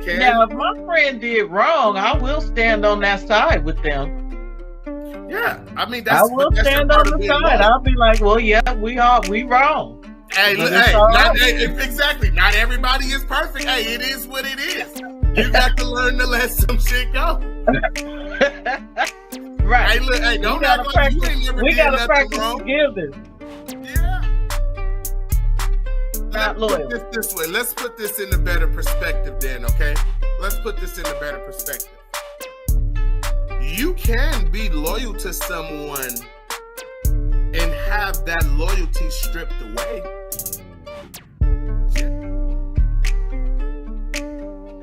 can. Now, if my friend did wrong, I will stand on that side with them. Yeah, I mean I will stand on the side. I'll be like, well, yeah, we wrong. Hey, look, exactly. Not everybody is perfect. Hey, it is what it is. You got to learn to let some shit go. Right. Hey, look, hey, don't act like you ain't never did nothing wrong. Forgiveness. Yeah. Let's put this way. Let's put this in a better perspective then, okay? Let's put this in a better perspective. You can be loyal to someone and have that loyalty stripped away.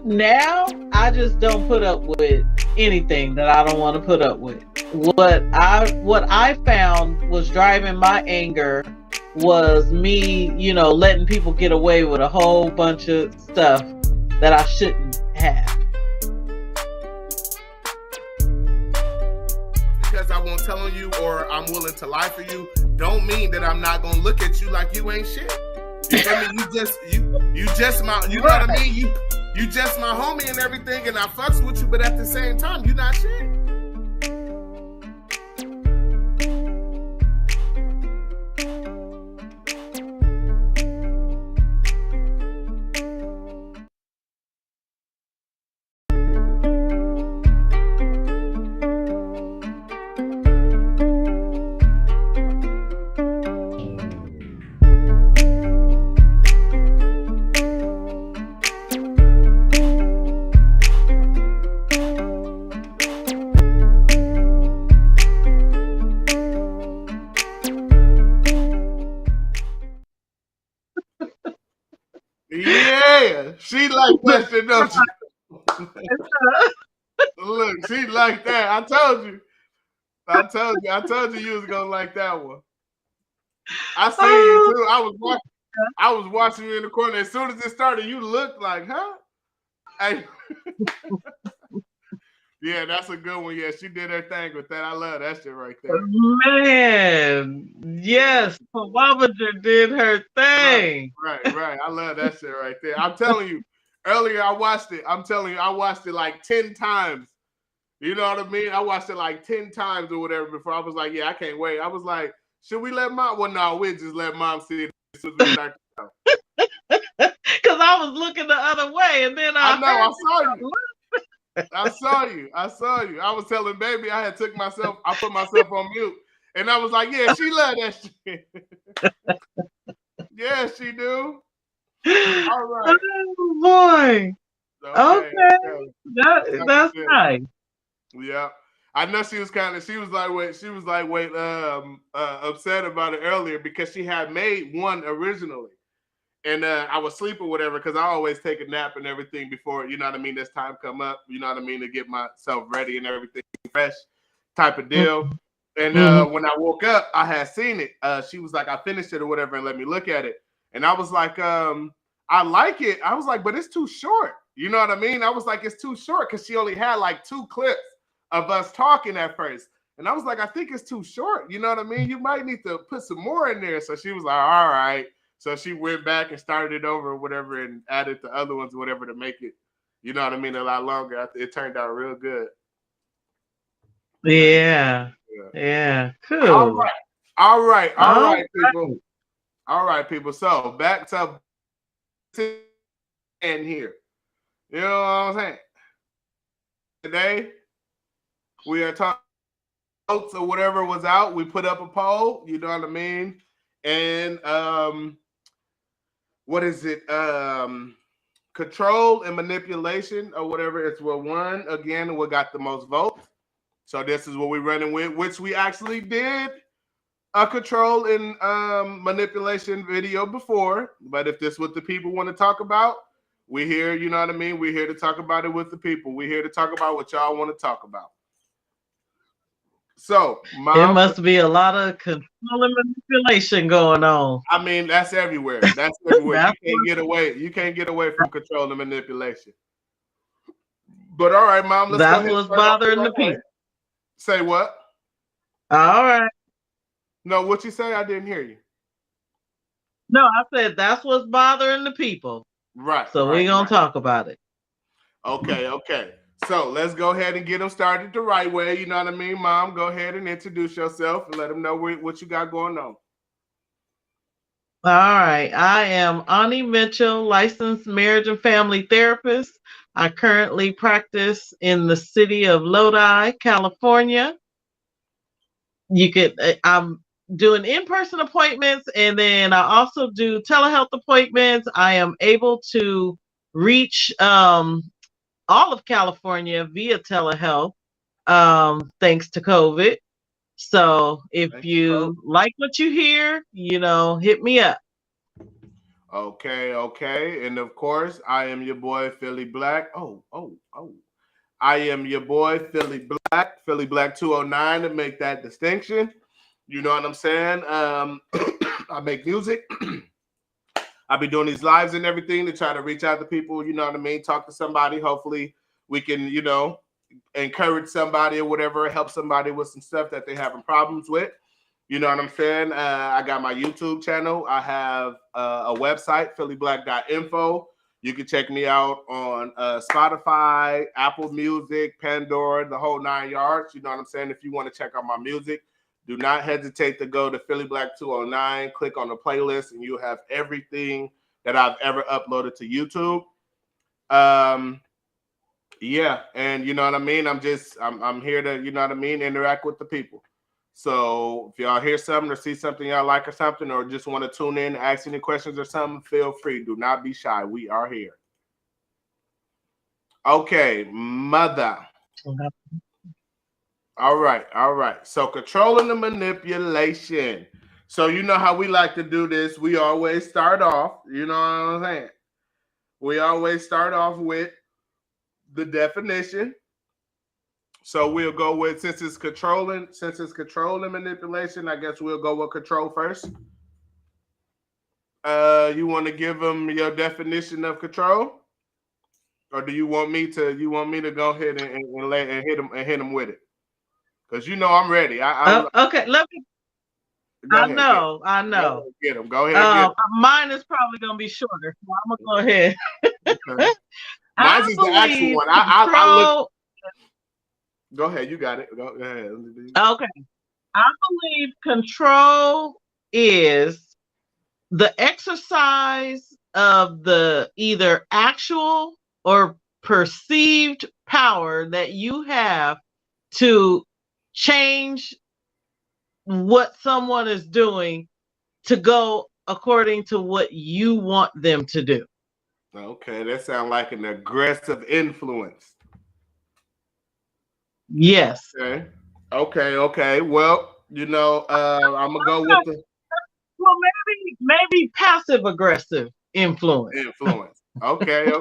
Now, I just don't put up with anything that I don't want to put up with. What I found was driving my anger was me, letting people get away with a whole bunch of stuff that I shouldn't have. Because I won't tell on you or I'm willing to lie for you, don't mean that I'm not gonna look at you like you ain't shit. You feel me? You just my, you know what I mean? You just my homie and everything, and I fucks with you, but at the same time, you not shit. Yeah, she like that shit, don't you? Look, she like that. I told you you was gonna like that one. I see you too. I was watching you in the corner. As soon as it started, you looked like, huh? Hey. Yeah, that's a good one. Yeah, she did her thing with that. I love that shit right there. Man, yes, Momager did her thing. Right. I love that shit right there. I'm telling you, earlier I watched it. I'm telling you, I watched it like 10 times. You know what I mean? I watched it like 10 times or whatever before I was like, yeah, I can't wait. I was like, should we let mom? Well, no, we'll just let mom see it as soon as we start the show. Because I was looking the other way, and then I saw you. I was telling baby I put myself on mute. And I was like, yeah, she love that shit. Yeah, she do. All right. Oh boy. Okay. That's nice. Yeah. I know she was upset about it earlier because she had made one originally. And I was asleep or whatever because I always take a nap and everything before, you know what I mean, this time come up, you know what I mean, to get myself ready and everything fresh type of deal. And when I woke up, I had seen it. She was like, I finished it or whatever and let me look at it. And I was like, I like it. I was like, but it's too short. You know what I mean? I was like, it's too short because she only had like 2 clips of us talking at first. And I was like, I think it's too short. You know what I mean? You might need to put some more in there. So she was like, all right. So she went back and started it over or whatever and added the other ones or whatever to make it, you know what I mean, a lot longer. It turned out real good. Yeah. Cool. All right, people. All right, people. So back to and here. You know what I'm saying? Today, we are talking votes or whatever was out. We put up a poll, you know what I mean? And what is it? Control and manipulation or whatever. It's what won again. What got the most votes. So this is what we're running with, which we actually did a control and manipulation video before. But if this is what the people want to talk about, we're here, you know what I mean? We're here to talk about it with the people. We're here to talk about what y'all want to talk about. So, Mom, it must be a lot of control and manipulation going on. I mean, that's everywhere. That's everywhere. You can't get away from control and manipulation. But all right, Mom, let's go ahead. That's what's bothering the people. Say what? All right. No, what you say? I didn't hear you. No, I said that's what's bothering the people. Right. So we're going to talk about it. Okay, okay. So let's go ahead and get them started the right way. You know what I mean, Mom? Go ahead and introduce yourself and let them know what you got going on. All right. I am Ani Mitchell, licensed marriage and family therapist. I currently practice in the city of Lodi, California. I'm doing in-person appointments, and then I also do telehealth appointments. I am able to reach all of California via telehealth, thanks to COVID. So if Thanks, you like what you hear, hit me up. Okay, okay. And of course, I am your boy, PhillyBlack. Oh. I am your boy, PhillyBlack 209 to make that distinction. You know what I'm saying? I make music. I'll be doing these lives and everything to try to reach out to people, you know what I mean? Talk to somebody. Hopefully we can, encourage somebody or whatever, help somebody with some stuff that they're having problems with. You know what I'm saying? I got my YouTube channel. I have a website, PhillyBlack.info. You can check me out on Spotify, Apple Music, Pandora, the whole 9 yards. You know what I'm saying? If you want to check out my music, do not hesitate to go to PhillyBlack 209, click on the playlist, and you'll have everything that I've ever uploaded to YouTube. Yeah, and you know what I mean? I'm here to, you know what I mean, interact with the people. So if y'all hear something or see something y'all like or something, or just want to tune in, ask any questions or something, feel free. Do not be shy. We are here. Okay, mother. All right. So controlling the manipulation. So you know how we like to do this. We always start off, you know what I'm saying? We always start off with the definition. So we'll go with, since it's controlling manipulation, I guess we'll go with control first. You want to give them your definition of control? Or do you want me to go ahead and hit them with it? Because I'm ready. Okay, let me. Go ahead. I know. Get them. Go ahead. Get them. Mine is probably gonna be shorter, so I'm gonna go ahead. Okay. Mine's is the actual one. I look. Go ahead. You got it. Go ahead. Okay. I believe control is the exercise of the either actual or perceived power that you have to change what someone is doing to go according to what you want them to do. Okay, that sounds like an aggressive influence. Yes. Okay. Well, I'm gonna go with the. Well, maybe passive aggressive influence. Okay.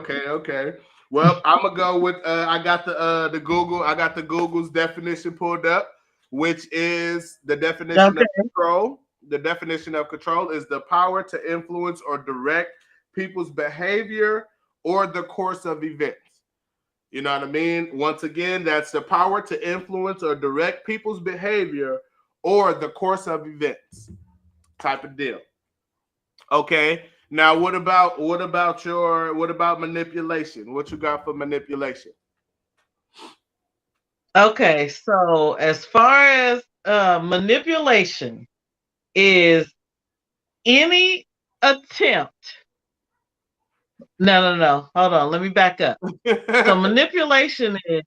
Well, I'm gonna go with I got the Google. I got the Google's definition pulled up, which is the definition of control. The definition of control is the power to influence or direct people's behavior or the course of events. You know what I mean? Once again, that's the power to influence or direct people's behavior or the course of events, type of deal. Okay. Now, what about manipulation? What you got for manipulation? Okay, so as far as manipulation is any attempt. No. Hold on. Let me back up. So manipulation is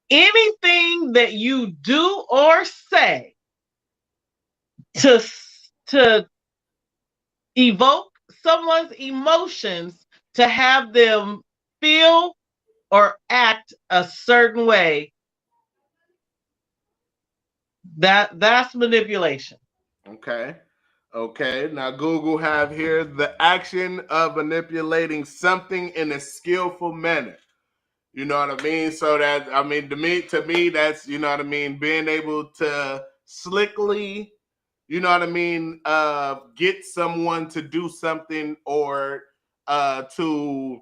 anything that you do or say to evoke someone's emotions to have them feel or act a certain way. That's manipulation. Okay. Now Google have here the action of manipulating something in a skillful manner. You know what I mean? So that, to me, that's, you know what I mean, being able to slickly, you know what I mean, get someone to do something or to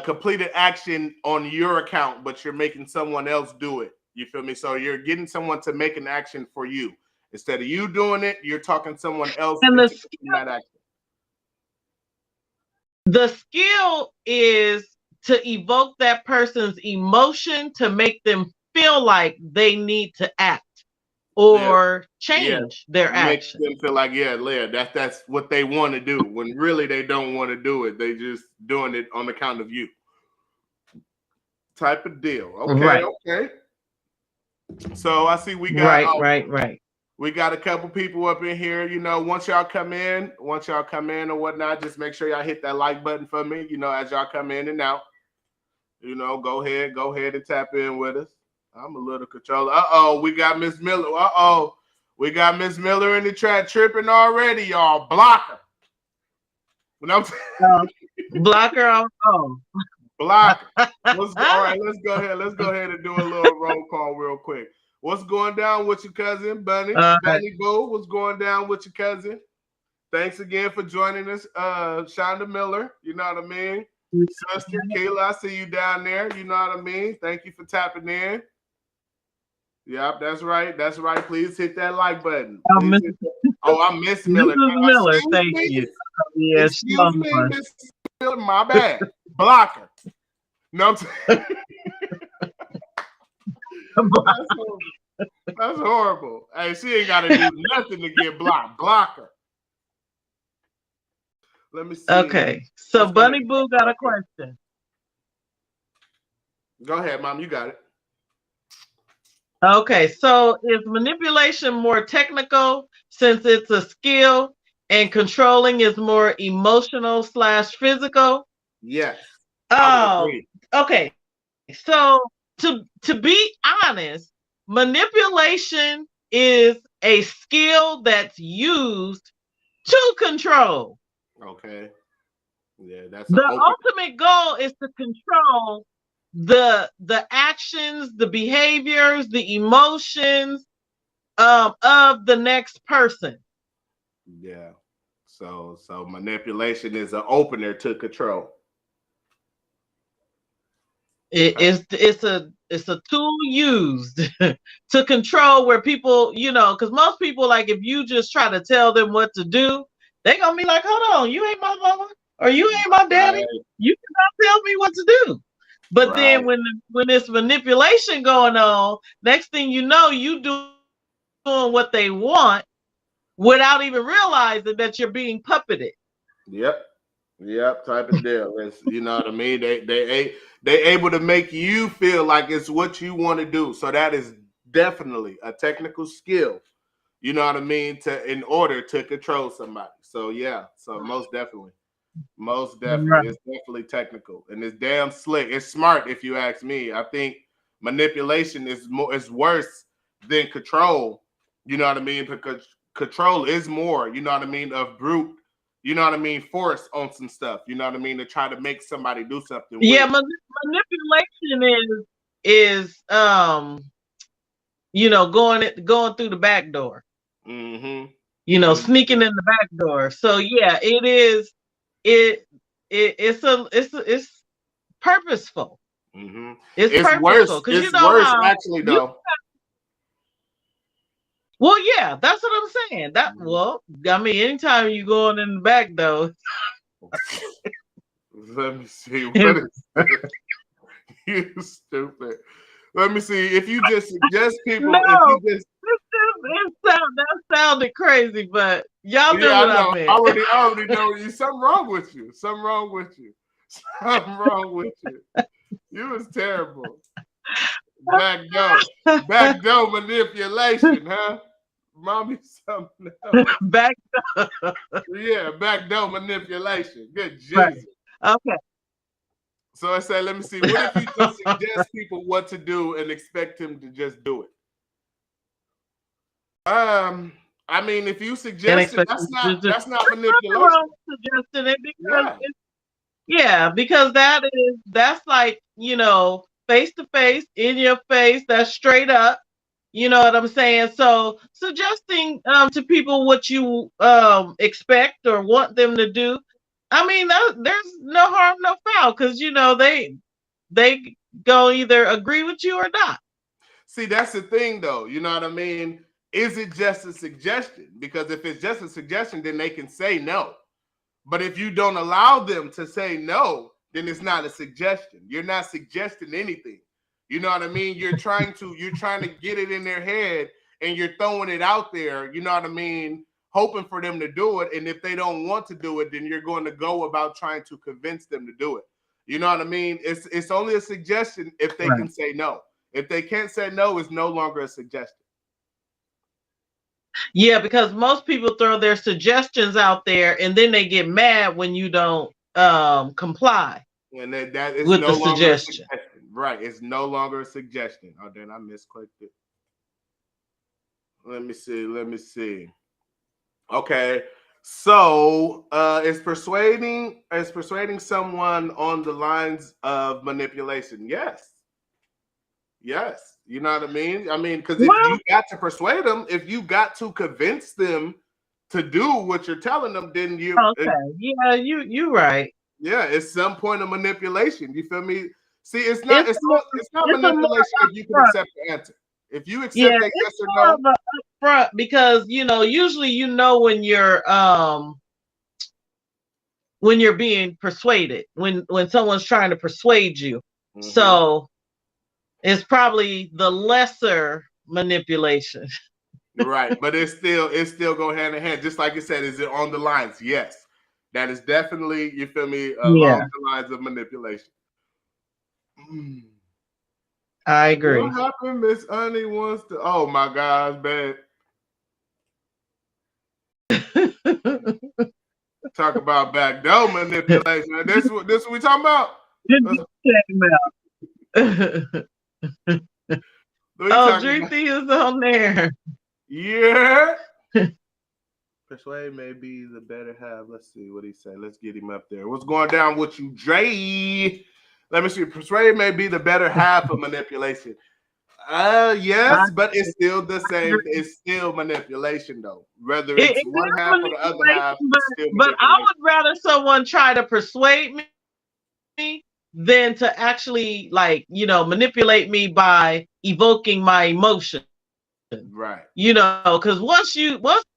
complete an action on your account, but you're making someone else do it. You feel me? So you're getting someone to make an action for you. Instead of you doing it, you're talking someone else into that action. The skill is to evoke that person's emotion to make them feel like they need to act or change their action. Make them feel like, that's what they want to do, when really they don't want to do it. They just doing it on account of you. Type of deal. Okay, okay. So I see we got right. We got a couple people up in here. You know, once y'all come in or whatnot, just make sure y'all hit that like button for me. You know, as y'all come in and out. You know, go ahead and tap in with us. I'm a little controller. We got Miss Miller. We got Miss Miller in the chat tripping already, y'all. Blocker. Blocker on phone. Blocker. All right, let's go ahead and do a little roll call real quick. What's going down with your cousin, Bunny? Bunny Boo, what's going down with your cousin? Thanks again for joining us, Shonda Miller. You know what I mean? Sister Kayla, I see you down there. You know what I mean? Thank you for tapping in. Yep, that's right. Please hit that like button. I miss Miller. Mrs. Miller, thank you. Yes, excuse me, Miss Miller. My bad. Blocker. No, I'm saying. That's horrible. Hey, she ain't got to do nothing to get blocked. Blocker. Let me see. Okay, so Bunny Boo got a question. Go ahead, Mom. You got it. Okay, so is manipulation more technical since it's a skill and controlling is more emotional / physical? Yes. Okay. So to be honest, manipulation is a skill that's used to control. Okay. Yeah, that's the ultimate goal is to control the actions, the behaviors, the emotions of the next person. Yeah. So manipulation is an opener to control. It's a tool used to control where people, you know, because most people, like, if you just try to tell them what to do, they're gonna be like, hold on, you ain't my mama or you ain't my daddy. Right. You cannot tell me what to do. But then when there's manipulation going on, next thing you know, you doing what they want without even realizing that you're being puppeted. Yep, type of deal. It's, you know what I mean? They able to make you feel like it's what you want to do. So that is definitely a technical skill. You know what I mean? In order to control somebody. So yeah, so most definitely. Right. It's definitely technical and it's damn slick. It's smart if you ask me. I think manipulation is worse than control. You know what I mean? Because control is more, you know what I mean, of brute, you know what I mean, force on some stuff. You know what I mean? To try to make somebody do something. Yeah, manipulation is you know, going through the back door. Mm-hmm. You know, sneaking in the back door. So yeah, it is. It's purposeful. Mm-hmm. It's purposeful because you know worse actually though. Well, yeah, that's what I'm saying. That well, I mean, anytime you going in the back though. Let me see. What is you stupid. Let me see. If you just suggest people, that sounded crazy, but y'all knew what I meant. I already know you. Something wrong with you. Something wrong with you. You was terrible. Back door manipulation, huh? Mommy, something else. Back door manipulation. Good Jesus. Right. Okay. So I said, let me see. What if you just suggest people what to do and expect them to just do it? I mean, if you suggest it, that's not manipulation. Suggesting it because because that's like, you know, face to face, in your face, that's straight up. You know what I'm saying? So suggesting to people what you expect or want them to do. I mean, there's no harm, no foul, because you know they go either agree with you or not. See, that's the thing, though. You know what I mean? Is it just a suggestion? Because if it's just a suggestion, then they can say no. But if you don't allow them to say no, then it's not a suggestion. You're not suggesting anything. You know what I mean? You're trying to get it in their head and you're throwing it out there, you know what I mean, hoping for them to do it. And if they don't want to do it, then you're going to go about trying to convince them to do it. You know what I mean? It's only a suggestion if they can say no. If they can't say no, it's no longer a suggestion. Yeah, because most people throw their suggestions out there and then they get mad when you don't comply. And that is with no the longer suggestion. A suggestion. Right. It's no longer a suggestion. Oh, then I misclicked it. Let me see. Okay. So is persuading someone on the lines of manipulation? Yes. You know what I mean? I mean, because if you got to persuade them, if you got to convince them to do what you're telling them, then you you're right. Yeah, it's some point of manipulation. You feel me? See, it's not manipulation if you can accept the answer. If you accept a yes or no, upfront, because usually when you're being persuaded, when someone's trying to persuade you. Mm-hmm. So it's probably the lesser manipulation. Right, but it's still go hand in hand. Just like you said, is it on the lines? Yes. That is definitely, you feel me, along the lines of manipulation. I agree. What happened? MzAwnee wants to. Oh my gosh, babe. Talk about backdoor manipulation. This what we talking about? Drifty is on there. Yeah. Persuade may be the better half. Let's see what he said. Let's get him up there. What's going down with you, Dre? Let me see. Persuade may be the better half of manipulation. Yes, but it's still the same. It's still manipulation, though. Whether it's one half or the other half, but I would rather someone try to persuade me than to actually, manipulate me by evoking my emotion. Right. Because once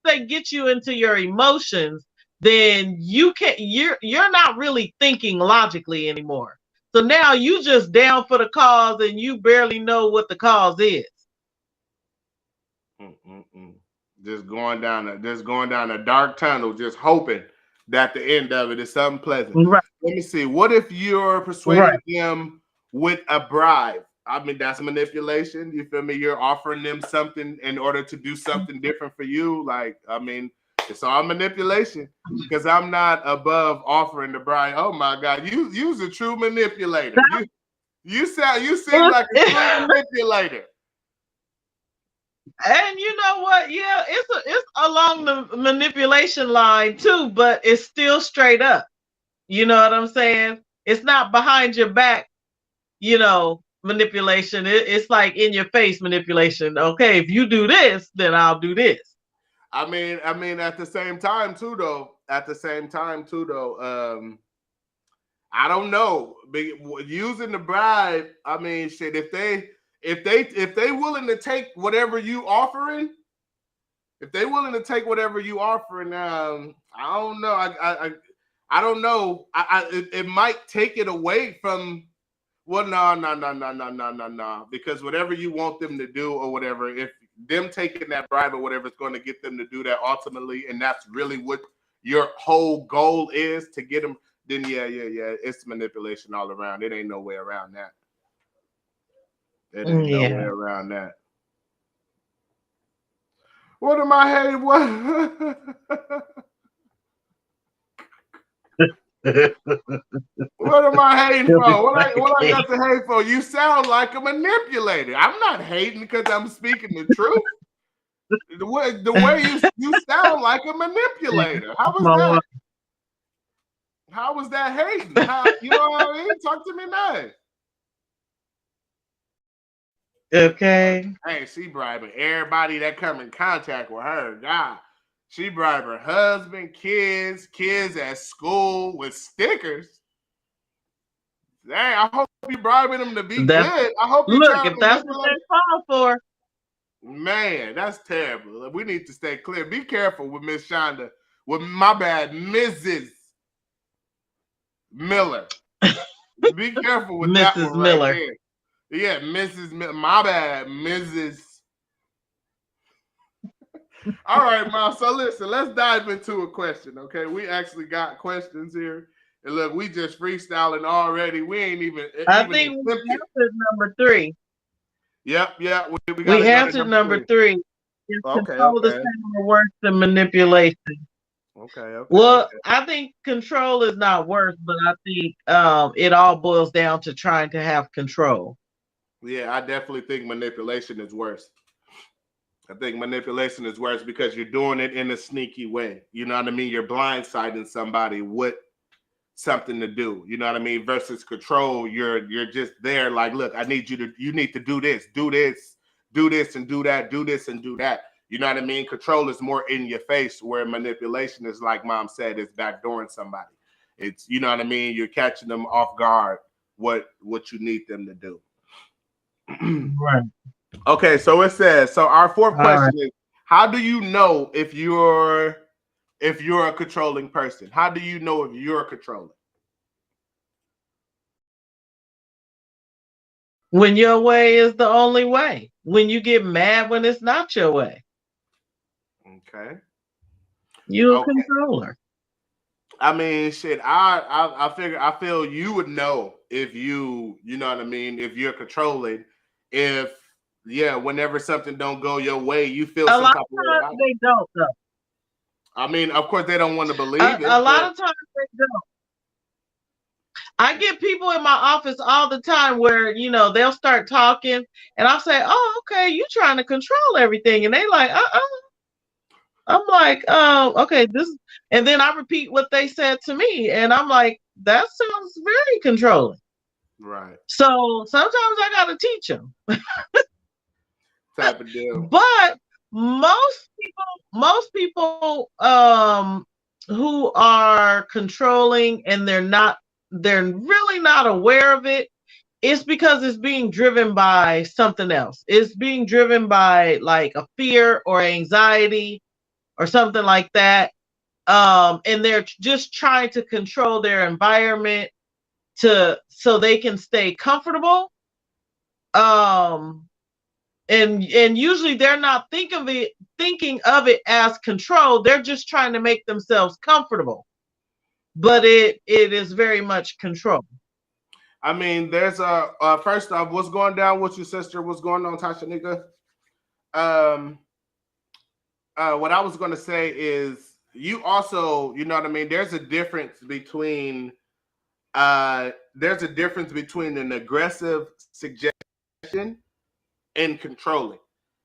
they get you into your emotions, then you're not really thinking logically anymore. So now you just down for the cause and you barely know what the cause is. Just going down a dark tunnel, just hoping that the end of it is something pleasant. Right. Let me see. What if you're persuading them with a bribe? I mean, that's manipulation. You feel me? You're offering them something in order to do something different for you. Like, I mean, it's all manipulation because I'm not above offering the bribe. Oh my God, you's a true manipulator. You seem like a true manipulator. And you know what? Yeah, it's along the manipulation line too, but it's still straight up. You know what I'm saying? It's not behind your back, manipulation. It's like in your face manipulation. Okay, if you do this, then I'll do this. I mean, at the same time too, though. I don't know. Using the bribe, I mean, shit. If they willing to take whatever you offering, I don't know. I don't know. It might take it away from. Well, no. Because whatever you want them to do or whatever, if them taking that bribe or whatever is going to get them to do that ultimately, and that's really what your whole goal is to get them, then yeah, it's manipulation all around. It ain't no way around that. No way around that. What am I hating? What? What am I hating for? What I got to hate for? You sound like a manipulator. I'm not hating because I'm speaking the truth. The way you sound like a manipulator. How was that hating? You know what I mean? Talk to me nice. Okay. Hey, she bribing everybody that come in contact with her. God. She bribed her husband, kids at school with stickers. Dang, I hope you bribing them to be good. I hope you if that's what they fall for. Man, that's terrible. We need to stay clear. Be careful with Miss Shonda. With my bad, Mrs. Miller. Be careful with that Mrs. one right Miller. there. Yeah, Mrs. My bad, Mrs. All right, Mom. So listen, let's dive into a question. Okay, we actually got questions here, and look, we just freestyling already. We ain't even I even think we attempted. answered number 3. Yep. We got We to go to answered number number 3. 3. Is Okay. control the Okay. same or worse than manipulation? Okay. Okay. Well, Okay. I think control is not worse, but I think it all boils down to trying to have control. Yeah, I definitely think manipulation is worse. I think manipulation is worse because you're doing it in a sneaky way. You know what I mean? You're blindsiding somebody with something to do. You know what I mean? Versus control, you're just there like, look, I need you need to do this, do this, do this and do that, do this and do that. You know what I mean? Control is more in your face, where manipulation is, like Mom said, is backdooring somebody. It's, you know what I mean? You're catching them off guard what you need them to do. Right. Okay, so it says, so our fourth All question right. is, how do you know if you're a controlling person? How do you know if you're controlling? When your way is the only way. When you get mad when it's not your way. Okay. You're a Okay. controller. I mean, shit. I feel you would know if you know what I mean. If you're controlling, if whenever something don't go your way, you feel A some lot type of of way times about it. they don't though. I mean, of course they don't want to A, believe a it, lot but of times they don't. I get people in my office all the time where, they'll start talking and I'll say, oh, okay, you trying to control everything. And they like, I'm like, okay, and then I repeat what they said to me. And I'm like, that sounds very controlling. right, So sometimes I got to teach them. type of deal. But most people who are controlling and they're really not aware of it, it's because it's being driven by something else. It's being driven by like a fear or anxiety or something like that. And they're just trying to control their environment so they can stay comfortable. And usually they're not thinking of it as control. They're just trying to make themselves comfortable. But it is very much control. I mean, there's first off, what's going down with your sister? What's going on, Tasha Nika? Um, what I was going to say is, you also, you know what I mean. There's a difference between an aggressive suggestion and controlling.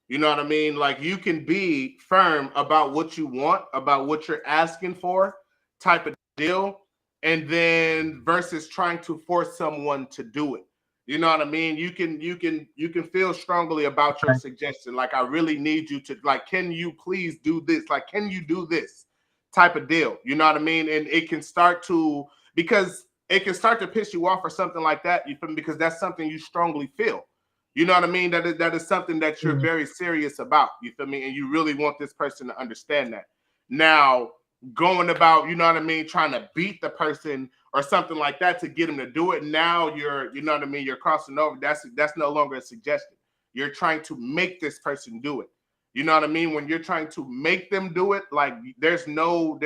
You know what I mean? Like, you can be firm about what you want, about what you're asking for, type of deal, and then versus trying to force someone to do it. You know what I mean? You can feel strongly about your suggestion. Like, I really need you to, like, can you please do this? Like, can you do this? Type of deal. You know what I mean? And it can start to, because it can start to piss you off or something like that. You feel me? Because that's something you strongly feel. You know what I mean? That is something that you're very serious about. You feel me? And you really want this person to understand that. Now, going about, you know what I mean, trying to beat the person or something like that to get them to do it. Now you know what I mean, you're crossing over. That's no longer a suggestion. You're trying to make this person do it. You know what I mean? When you're trying to make them do it, like, there's no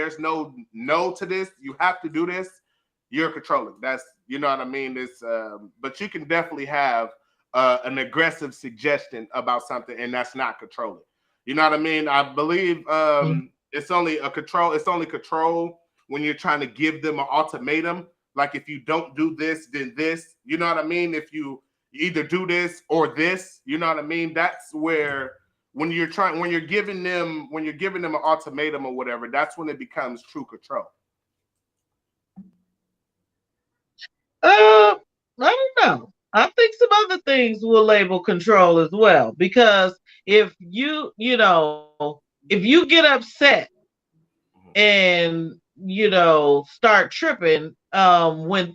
no to this. You have to do this. You're controlling. That's, you know what I mean. It's but you can definitely have an aggressive suggestion about something, and that's not controlling. You know what I mean? I believe it's only control when you're trying to give them an ultimatum. Like, if you don't do this, then this. You know what I mean? If you either do this or this, you know what I mean? That's where, when you're giving them an ultimatum or whatever, that's when it becomes true control. I don't know. I think some other things will label control as well, because if if you get upset and start tripping when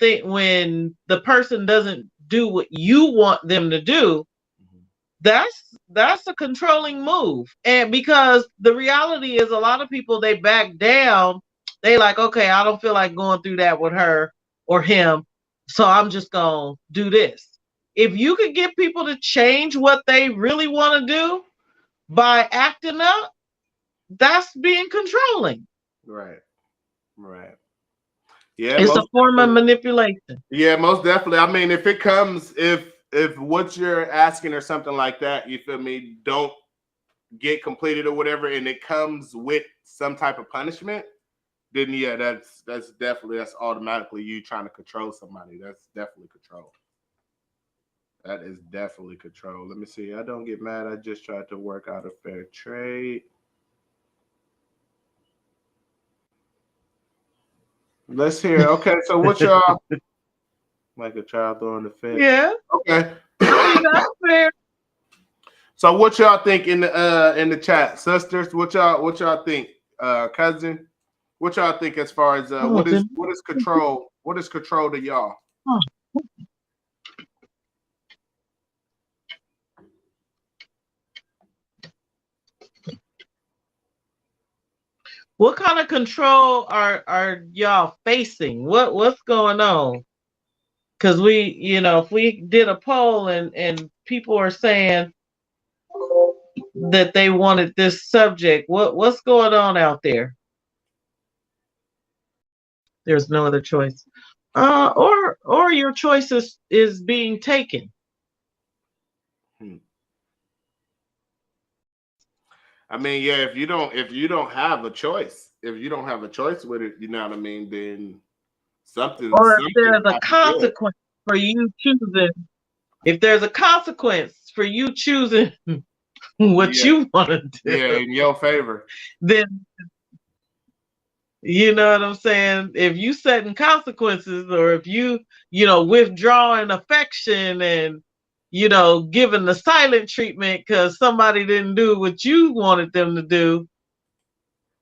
the person doesn't do what you want them to do, that's a controlling move. And because the reality is, a lot of people, they back down. They like, okay, I don't feel like going through that with her or him. So I'm just gonna do this. If you could get people to change what they really want to do by acting up, that's being controlling. Right. Right. Yeah, It's a most form of definitely. manipulation. Yeah, most definitely. I mean, if it comes, if what you're asking or something like that, you feel me, don't get completed or whatever, and it comes with some type of punishment, then yeah, that's definitely, that's automatically you trying to control somebody. That's definitely control. That is definitely control. Let me see. I don't get mad. I just tried to work out a fair trade. Let's hear. Okay, so what y'all like a child throwing the fit? Yeah. Okay. I mean, that's fair. So what y'all think in the chat, sisters? What y'all think? Cousin, what y'all think as far as Oh, what is control? What is control to y'all? oh. What kind of control are y'all facing? What's going on? Because if we did a poll and people are saying that they wanted this subject, what's going on out there? There's no other choice. Or your choice is being taken. I mean, yeah, if you don't have a choice, if you don't have a choice with it, you know what I mean, then Or if there's a not good. consequence for you choosing, if there's a consequence for you choosing what Yeah, you want to yeah, do, in your favor. then you know what I'm saying? If you setting consequences, or if withdrawing affection and giving the silent treatment because somebody didn't do what you wanted them to do,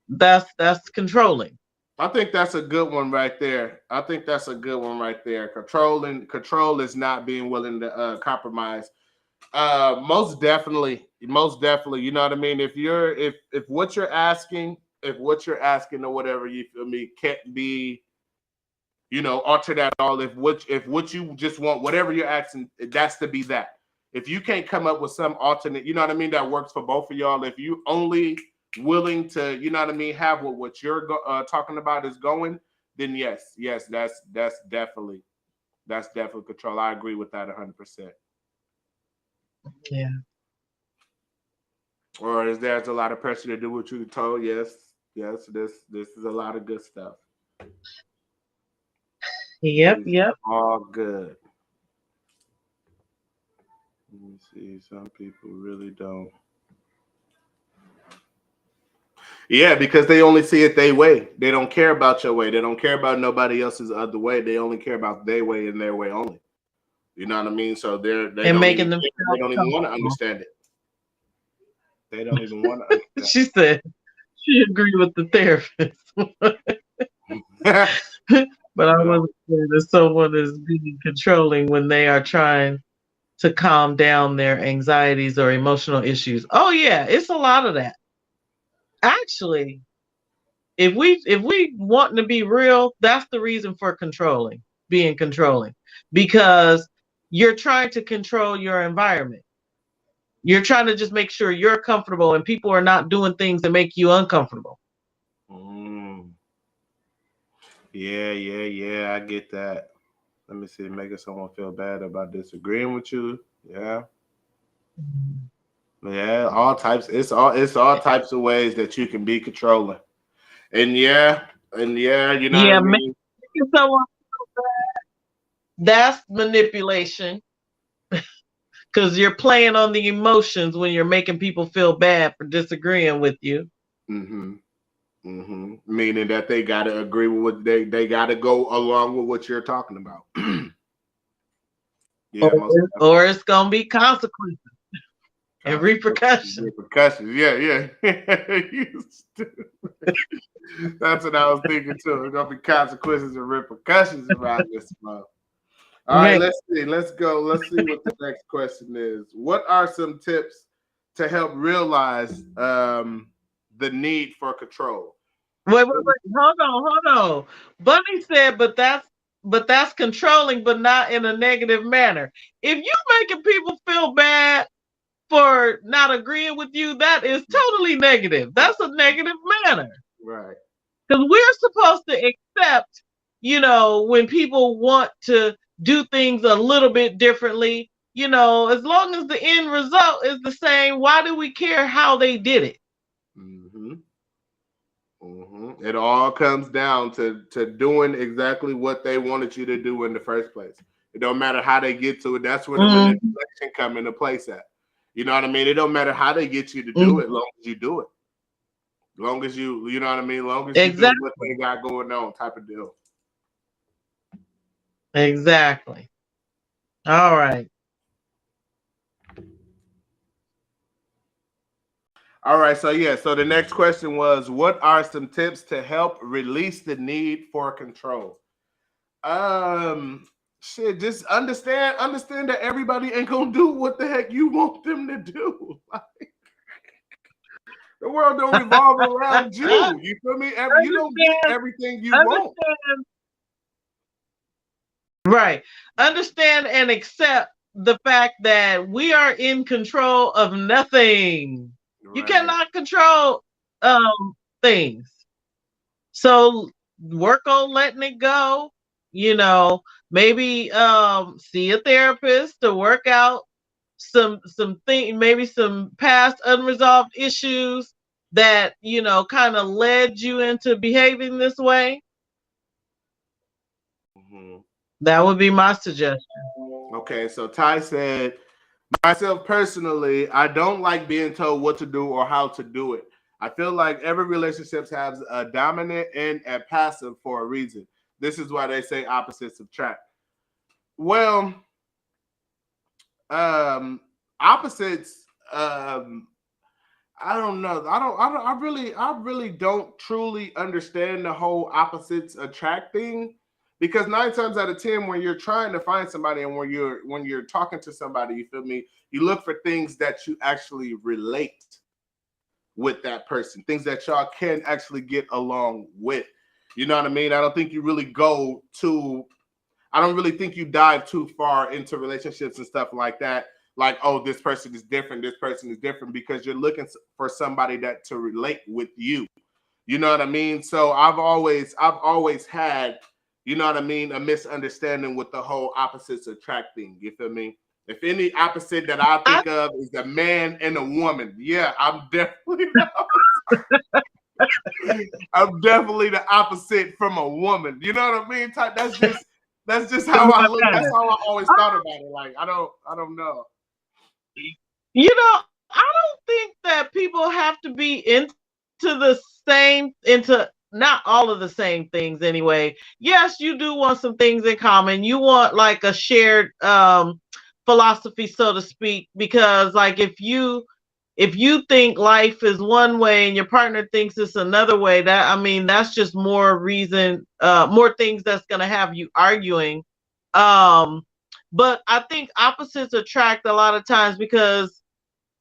that's controlling. I think that's a good one right there. I think that's a good one right there. Control is not being willing to compromise. Most definitely. You know what I mean. If what you're asking or whatever, you feel me, can't be altered at all. If what you just want, whatever you're asking, that's to be that. If you can't come up with some alternate, you know what I mean, that works for both of y'all. If you only willing to, you know what I mean, have what you're talking about is going, then yes, that's definitely control. I agree with that 100%. Yeah. Or is there's a lot of pressure to do what you told? Yes. This is a lot of good stuff. Yep. It's Yep. all good. Let me see. Some people really don't. Yeah, because they only see it their way. They don't care about your way. They don't care about nobody else's other way. They only care about their way and their way only. You know what I mean? So they And don't even making care. They themselves don't even want to comfortable. understand it. They don't even want to understand. She said she agreed with the therapist. But I wasn't saying that someone is being controlling when they are trying to calm down their anxieties or emotional issues. Oh yeah, it's a lot of that. Actually, if we want to be real, that's the reason for being controlling, because you're trying to control your environment. You're trying to just make sure you're comfortable and people are not doing things that make you uncomfortable. Mm. Yeah. I get that. Let me see. Making someone feel bad about disagreeing with you. Yeah. Yeah. All types. It's all types of ways that you can be controlling. And yeah. You know what I Yeah, mean. making someone, that's manipulation, because you're playing on the emotions when you're making people feel bad for disagreeing with you. Mm-hmm. Meaning that they got to agree with what they got to go along with what you're talking about. Or, Yeah, most or it's gonna be consequences and repercussions. repercussions. Yeah. You stupid. That's what I was thinking too. There's gonna be consequences and repercussions around this month. All right, Man, let's see. Let's go. Let's see what the next question is. What are some tips to help realize the need for control? wait, hold on. Bunny said, but but that's controlling, but not in a negative manner. If you making people feel bad for not agreeing with you, that is totally negative. That's a negative manner. Right. Because we're supposed to accept, when people want to do things a little bit differently, as long as the end result is the same, why do we care how they did it? Mm-hmm. Mm-hmm. It all comes down to doing exactly what they wanted you to do in the first place. It don't matter how they get to it. That's where the manipulation come into place at. You know what I mean? It don't matter how they get you to do it, long as you do it. Long as you know what I mean? Long as you do what they got going on, type of deal. Exactly. All right. All right. So yeah. So the next question was, what are some tips to help release the need for control? Shit. Just understand that everybody ain't gonna do what the heck you want them to do. The world don't revolve around you. You feel me? You don't get everything you want. Right. Understand and accept the fact that we are in control of nothing. Right. You cannot control things. So work on letting it go. Maybe see a therapist to work out some thing, maybe some past unresolved issues that kind of led you into behaving this way. Mm-hmm. That would be my suggestion. Okay, so Ty said, myself personally, I don't like being told what to do or how to do it. I feel like every relationship has a dominant and a passive for a reason. This is why they say opposites attract. Well, opposites, I don't know. I really don't truly understand the whole opposites attract thing, because 9 times out of 10, when you're trying to find somebody and when you're talking to somebody, you feel me, you look for things that you actually relate with that person, things that y'all can actually get along with. You know what I mean? I don't think you really I don't really think you dive too far into relationships and stuff like that. Like, oh, this person is different, because you're looking for somebody to relate with you. You know what I mean? So I've always had, you know what I mean, a misunderstanding with the whole opposites attract thing. You feel me? If any opposite that I think of is a man and a woman, yeah, I'm definitely I'm definitely the opposite from a woman. You know what I mean? That's just how I look. That's how I always thought about it. Like, I don't know. I don't think that people have to be into not all of the same things anyway. Yes, you do want some things in common. You want like a shared philosophy, so to speak, because like if you think life is one way and your partner thinks it's another way, that's just more reason, more things that's going to have you arguing. But I think opposites attract a lot of times because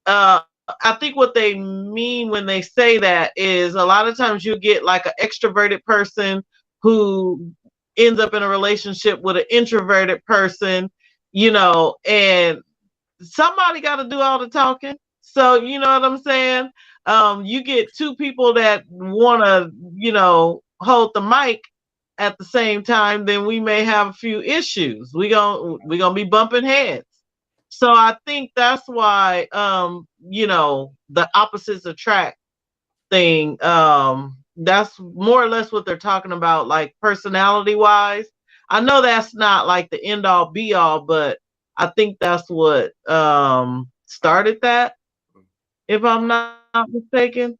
I think what they mean when they say that is a lot of times you get like an extroverted person who ends up in a relationship with an introverted person, and somebody got to do all the talking. So, you know what I'm saying? You get two people that want to, hold the mic at the same time, then we may have a few issues. We're gonna be bumping heads. So I think that's why, the opposites attract thing. That's more or less what they're talking about, like personality wise. I know that's not like the end all be all, but I think that's what started that, if I'm not mistaken.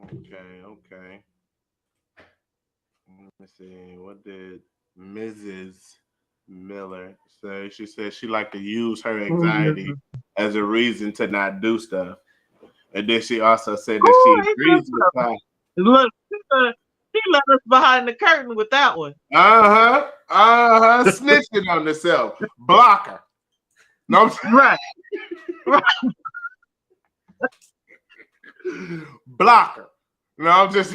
Okay. Let me see. What did Mrs. Miller say? She said she liked to use her anxiety as a reason to not do stuff. And then she also said that she agrees with her. Look, she let us behind the curtain with that one. Snitching on herself. Blocker. No, right. Blocker. No, I'm just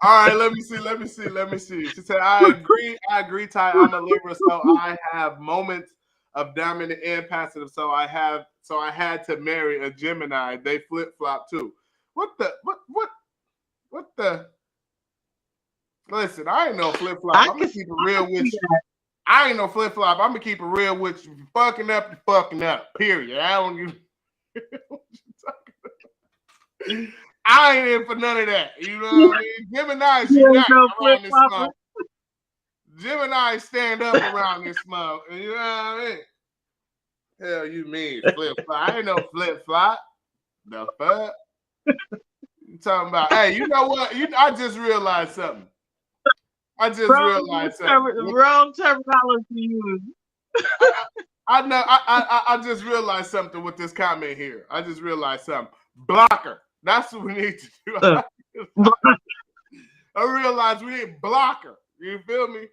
All right, let me see. She said, I agree, Ty. I'm a Libra, so I have moments of dominant and passive. So I had to marry a Gemini. They flip flop too. What the listen, I ain't no flip flop. I'm gonna keep it real with you. I ain't no flip flop. I'm gonna keep it real with you. Fucking up, you're fucking up. Period. I don't you. I ain't in for none of that. You know what I mean? Gemini, unite around this smoke. Gemini, stand up around this smoke. You know what I mean? Hell, you mean flip flop? I ain't no flip flop. The fuck? You talking about? Hey, you know what? I just realized something. Wrong terminology used. I know. I just realized something with this comment here. I just realized something. Blocker. That's what we need to do. I realized we need blocker. You feel me?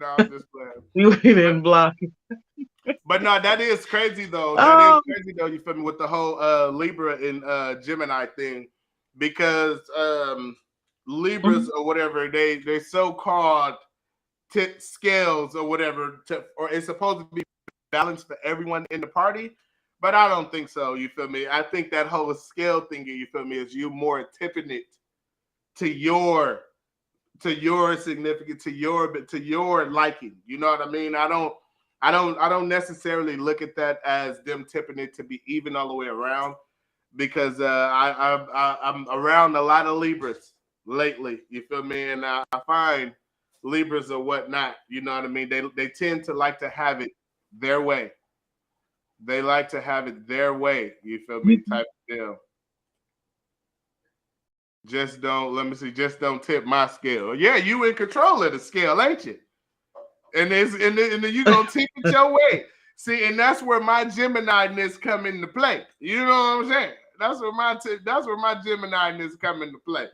No, I'm just playing. You didn't block it. But no, that is crazy though. That is crazy though. You feel me with the whole Libra and Gemini thing, because Libras or whatever they so-called tip scales or whatever, or it's supposed to be balanced for everyone in the party. But I don't think so. You feel me? I think that whole scale thingy, you feel me, is you more tipping it to your significance, to your liking. You know what I mean? I don't necessarily look at that as them tipping it to be even all the way around, because I'm around a lot of Libras lately. You feel me? And I find Libras or whatnot. You know what I mean? They tend to like to have it their way. They like to have it their way. You feel me? Type of deal. Just don't tip my scale. Yeah, you in control of the scale, ain't you? And then you gonna tip it your way. See, and that's where my Gemini-ness come into play. You know what I'm saying? That's where my Gemini-ness come into play.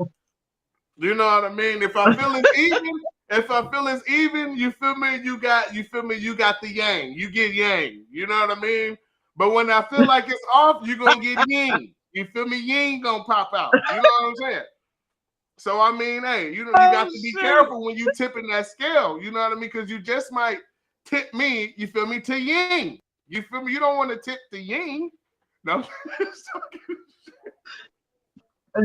You know what I mean? If I feel it's even, you feel me? You got the yang. You get yang. You know what I mean? But when I feel like it's off, you're gonna get yin. You feel me? Yin gonna pop out. You know what I'm saying? So I mean, hey, you got to be careful when you tipping that scale. You know what I mean? Because you just might tip me. You feel me? To yin. You feel me? You don't want to tip the yin. No.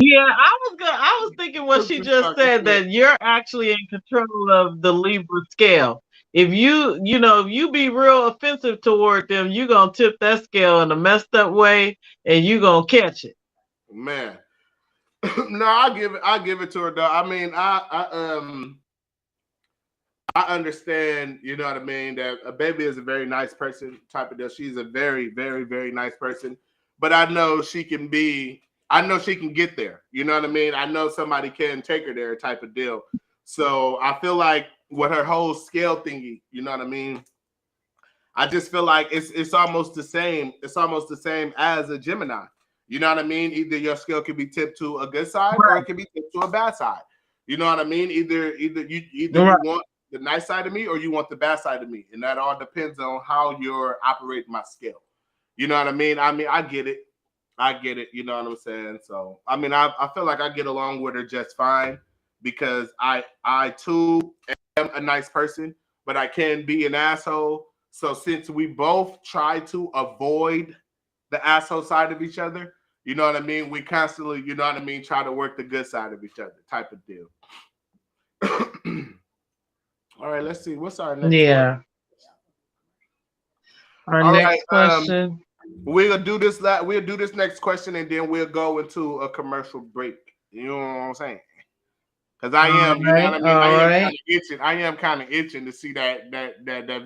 Yeah, I was thinking what she just said, that you're actually in control of the Libra scale. If you be real offensive toward them, you're gonna tip that scale in a messed up way and you're gonna catch it. Man. No, I'll give it to her though. I mean, I understand, you know what I mean, that a baby is a very nice person type of deal. She's a very, very, very nice person. But I know she can get there. You know what I mean? I know somebody can take her there type of deal. So I feel like with her whole scale thingy, you know what I mean? I just feel like it's almost the same. It's almost the same as a Gemini. You know what I mean? Either your scale can be tipped to a good side, or it can be tipped to a bad side. You know what I mean? Either you want the nice side of me, or you want the bad side of me, and that all depends on how you're operating my scale. You know what I mean? I get it. You know what I'm saying? So I mean, I feel like I get along with her just fine, because I too am a nice person, but I can be an asshole. So since we both try to avoid the asshole side of each other, you know what I mean? We constantly, you know what I mean, try to work the good side of each other, type of deal. All right, let's see. What's our next question? Our next question. We'll do this next question, and then we'll go into a commercial break. You know what I'm saying? Because I am, you know what I mean? I am kind of itching to see that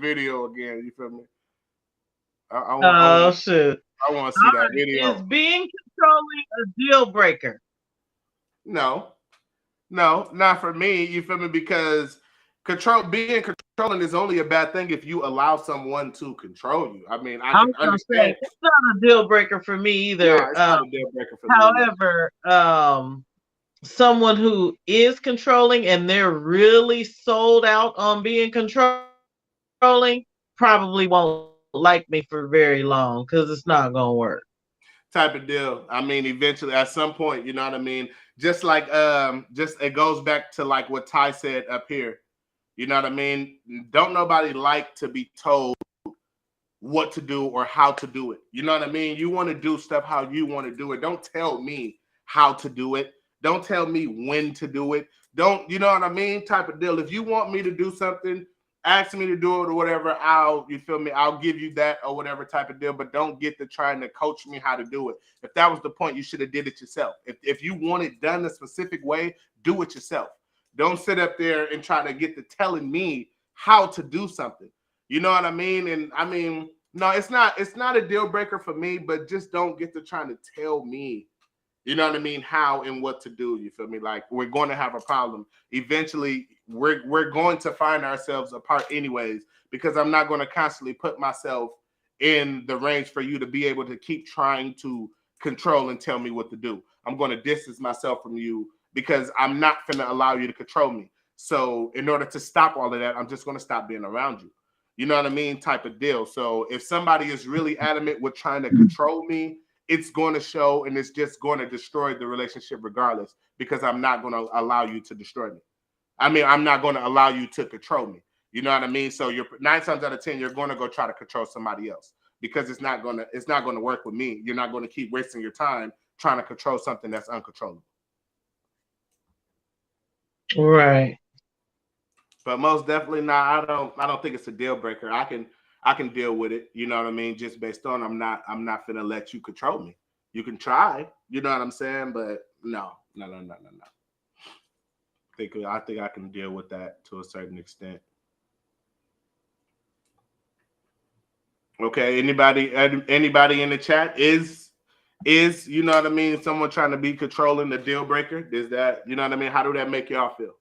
video again. You feel me? Shit. I want to see that video. Is being controlling a deal breaker? No, not for me. You feel me? Because being controlling is only a bad thing if you allow someone to control you. I mean, I can understand. It's not a deal breaker for me either. No, it's not a deal breaker for me. However, someone who is controlling and they're really sold out on being controlling probably won't like me for very long, because it's not gonna work. type of deal. I mean, eventually, at some point, you know what I mean. Just like just it goes back to like what Ty said up here. You know what I mean? Don't nobody like to be told what to do or how to do it. You know what I mean? You want to do stuff how you want to do it. Don't tell me how to do it. Don't tell me when to do it. Don't, you know what I mean? Type of deal. If you want me to do something, ask me to do it or whatever, you feel me? I'll give you that or whatever type of deal, but don't get to trying to coach me how to do it. If that was the point, you should have did it yourself. If you want it done a specific way, do it yourself. Don't sit up there and try to get to telling me how to do something. You know what I mean? And I mean, no, it's not a deal breaker for me, but just don't get to trying to tell me, you know what I mean, how and what to do. You feel me? Like, we're going to have a problem. Eventually, we're going to find ourselves apart anyways, because I'm not going to constantly put myself in the range for you to be able to keep trying to control and tell me what to do. I'm going to distance myself from you because I'm not going to allow you to control me. So in order to stop all of that, I'm just going to stop being around you. You know what I mean? Type of deal. So if somebody is really adamant with trying to control me, it's going to show, and it's just going to destroy the relationship regardless, because I'm not going to allow you to destroy me. I mean, I'm not going to allow you to control me. You know what I mean? So you're 9 times out of 10, you're going to go try to control somebody else, because it's not going to work with me. You're not going to keep wasting your time trying to control something that's uncontrollable. Right. But most definitely not. I don't think it's a deal breaker. I can deal with it. You know what I mean? Just based on I'm not gonna let you control me. You can try. You know what I'm saying? But no. I think I can deal with that to a certain extent. Okay. Anybody in the chat is you know what I mean? Someone trying to be controlling the deal breaker? Is that, you know what I mean? How do that make y'all feel?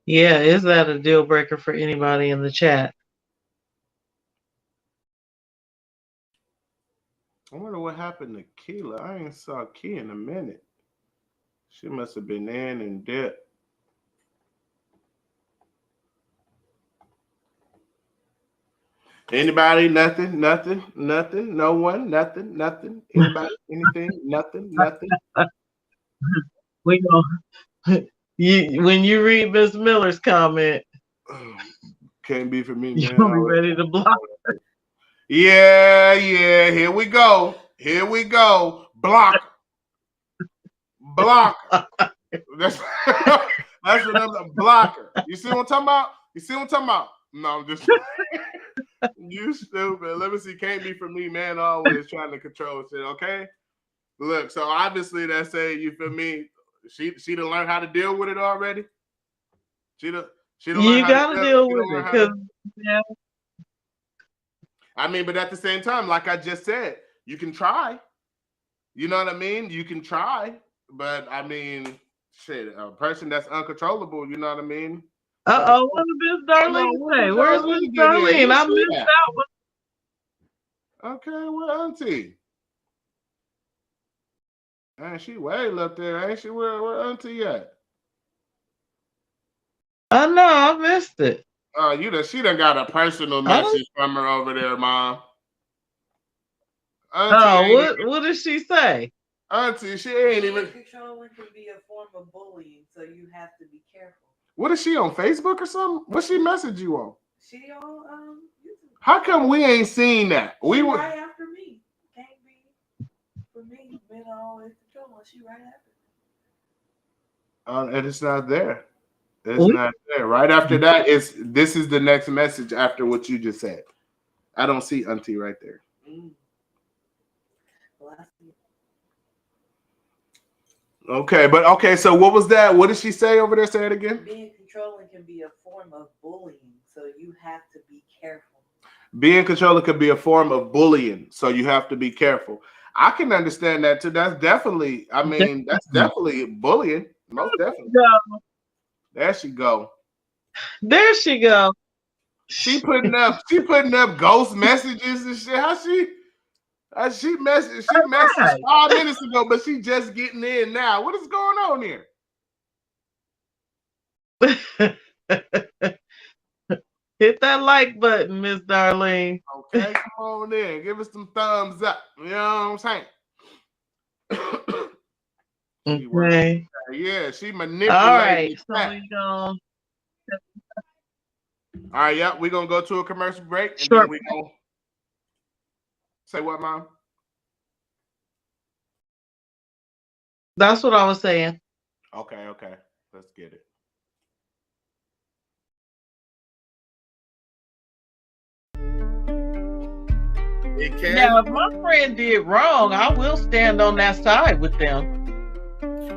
Yeah, is that a deal breaker for anybody in the chat? I wonder what happened to Keela. I ain't saw Key in a minute. She must have been in and dead. Anybody? Nothing. No one. Nothing. Anybody? Anything? Nothing. We gonna when you read Miss Miller's comment, can't be for me, man. You'll be ready to block her. Yeah. Here we go. Block. That's what I'm blocker. You see what I'm talking about? No, I'm just you stupid. Let me see. Can't be for me, man. Always trying to control shit. Okay. Look, so obviously that's saying, you feel me? She done learned how to deal with it already. She done you gotta deal with it, because yeah. I mean, but at the same time, like I just said, you can try. You know what I mean? You can try, but I mean, shit, a person that's uncontrollable, you know what I mean? What did Miss Darlene say? Where's Miss Darlene? I missed that one. Okay, where Auntie? Man, she way up there, ain't she? Where Auntie at? I know, I missed it. Oh, she done got a personal message from her over there, Mom. Auntie, what did she say? Auntie, she ain't even. Controlling can be a form of bullying, so you have to be careful. What is she on Facebook or something? What she message you on? She on YouTube. How come we ain't seen that? She right after me. Can't be for me. Men are always controlling. She right after me. And it's not there. It's not there. Right after that, this is the next message after what you just said. I don't see Auntie right there. Well, I see it. Okay, so what was that? What did she say over there? Say it again. Being controlling can be a form of bullying, so you have to be careful. Being controlling can be a form of bullying, so you have to be careful. I can understand that too. That's definitely, that's definitely bullying. Most definitely. There she go. She putting up ghost messages and shit. How she messaged 5 minutes ago, but she just getting in now. What is going on here? Hit that like button, Miss Darlene. Okay, come on in. Give us some thumbs up. You know what I'm saying? Okay. Yeah, she All manipulated right. So that. we go All right, yeah, we're gonna go to a commercial break and short. then we gonna say what, Mom? That's what I was saying. Okay. Let's get it. It can. Now, if my friend did wrong, I will stand on that side with them.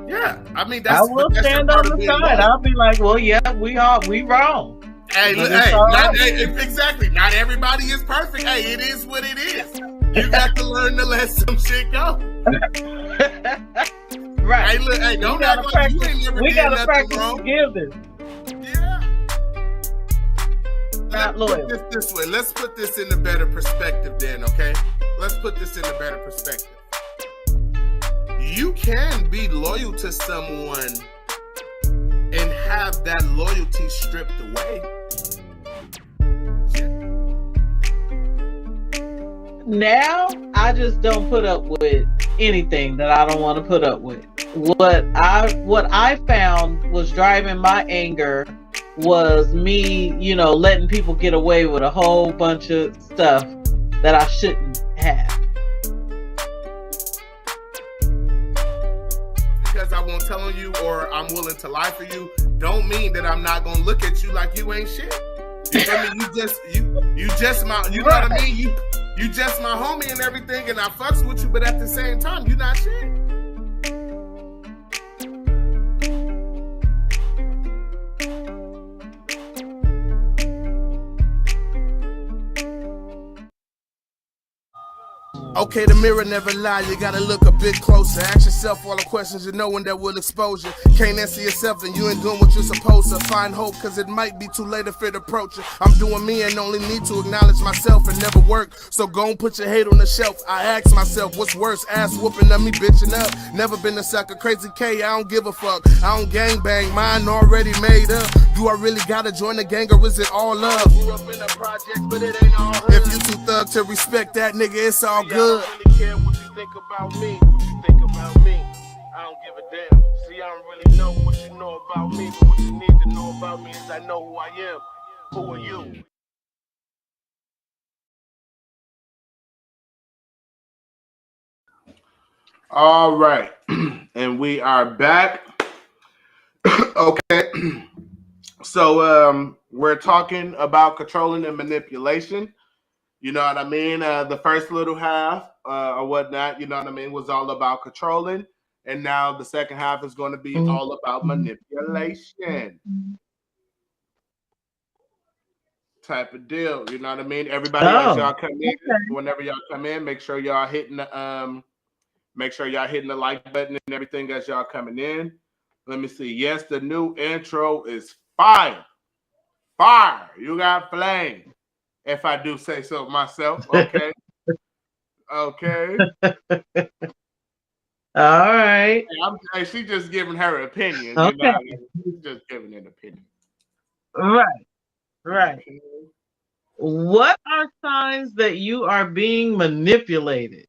Yeah, I mean I will stand on the side. I'll be like, well, yeah, we wrong. Hey, But hey, it's all right. exactly. Not everybody is perfect. Hey, it is what it is. You got to learn to let some shit go. Right. Hey, look, hey, don't act like you ain't never we did gotta nothing practice wrong. forgiveness. Yeah. Not Let's loyal. put this this way. Let's put this in a better perspective then, okay? Let's put this in a better perspective. You can be loyal to someone and have that loyalty stripped away. Now, I just don't put up with anything that I don't want to put up with. What I found was driving my anger was me, letting people get away with a whole bunch of stuff that I shouldn't have. Because I won't tell on you or I'm willing to lie for you, don't mean that I'm not gonna look at you like you ain't shit. You feel me? You just my, you know what I mean? You just my homie and everything, and I fucks with you, but at the same time, you not shit. Okay, the mirror never lie, you gotta look a bit closer. Ask yourself all the questions you know and that will expose you. Can't answer yourself, then you ain't doing what you're supposed to. Find hope, cause it might be too late if it approach you. I'm doing me and only need to acknowledge myself and never work. So go and put your hate on the shelf. I ask myself, what's worse? Ass whooping on me bitching up. Never been a sucker, crazy K, I don't give a fuck. I don't gangbang, mine already made up. Do I really gotta join the gang or is it all love? Grew up in a project, but it ain't all hood. If you too thug to respect that nigga, it's all good. I don't really care what you think about me. What you think about me, I don't give a damn. See, I don't really know what you know about me, but what you need to know about me is I know who I am. Who are you? All right, and we are back. Okay, so we're talking about controlling and manipulation. You know what I mean? The first little half or whatnot, you know what I mean, was all about controlling. And now the second half is going to be all about manipulation. Type of deal. You know what I mean? Everybody, as y'all come in, whenever y'all come in, make sure y'all hitting the like button and everything as y'all coming in. Let me see. Yes, the new intro is fire. Fire. You got flame. If I do say so myself. Okay. Okay. All right. Hey, she's just giving her opinion. Okay. You know, she's just giving an opinion. Right. Okay. What are signs that you are being manipulated?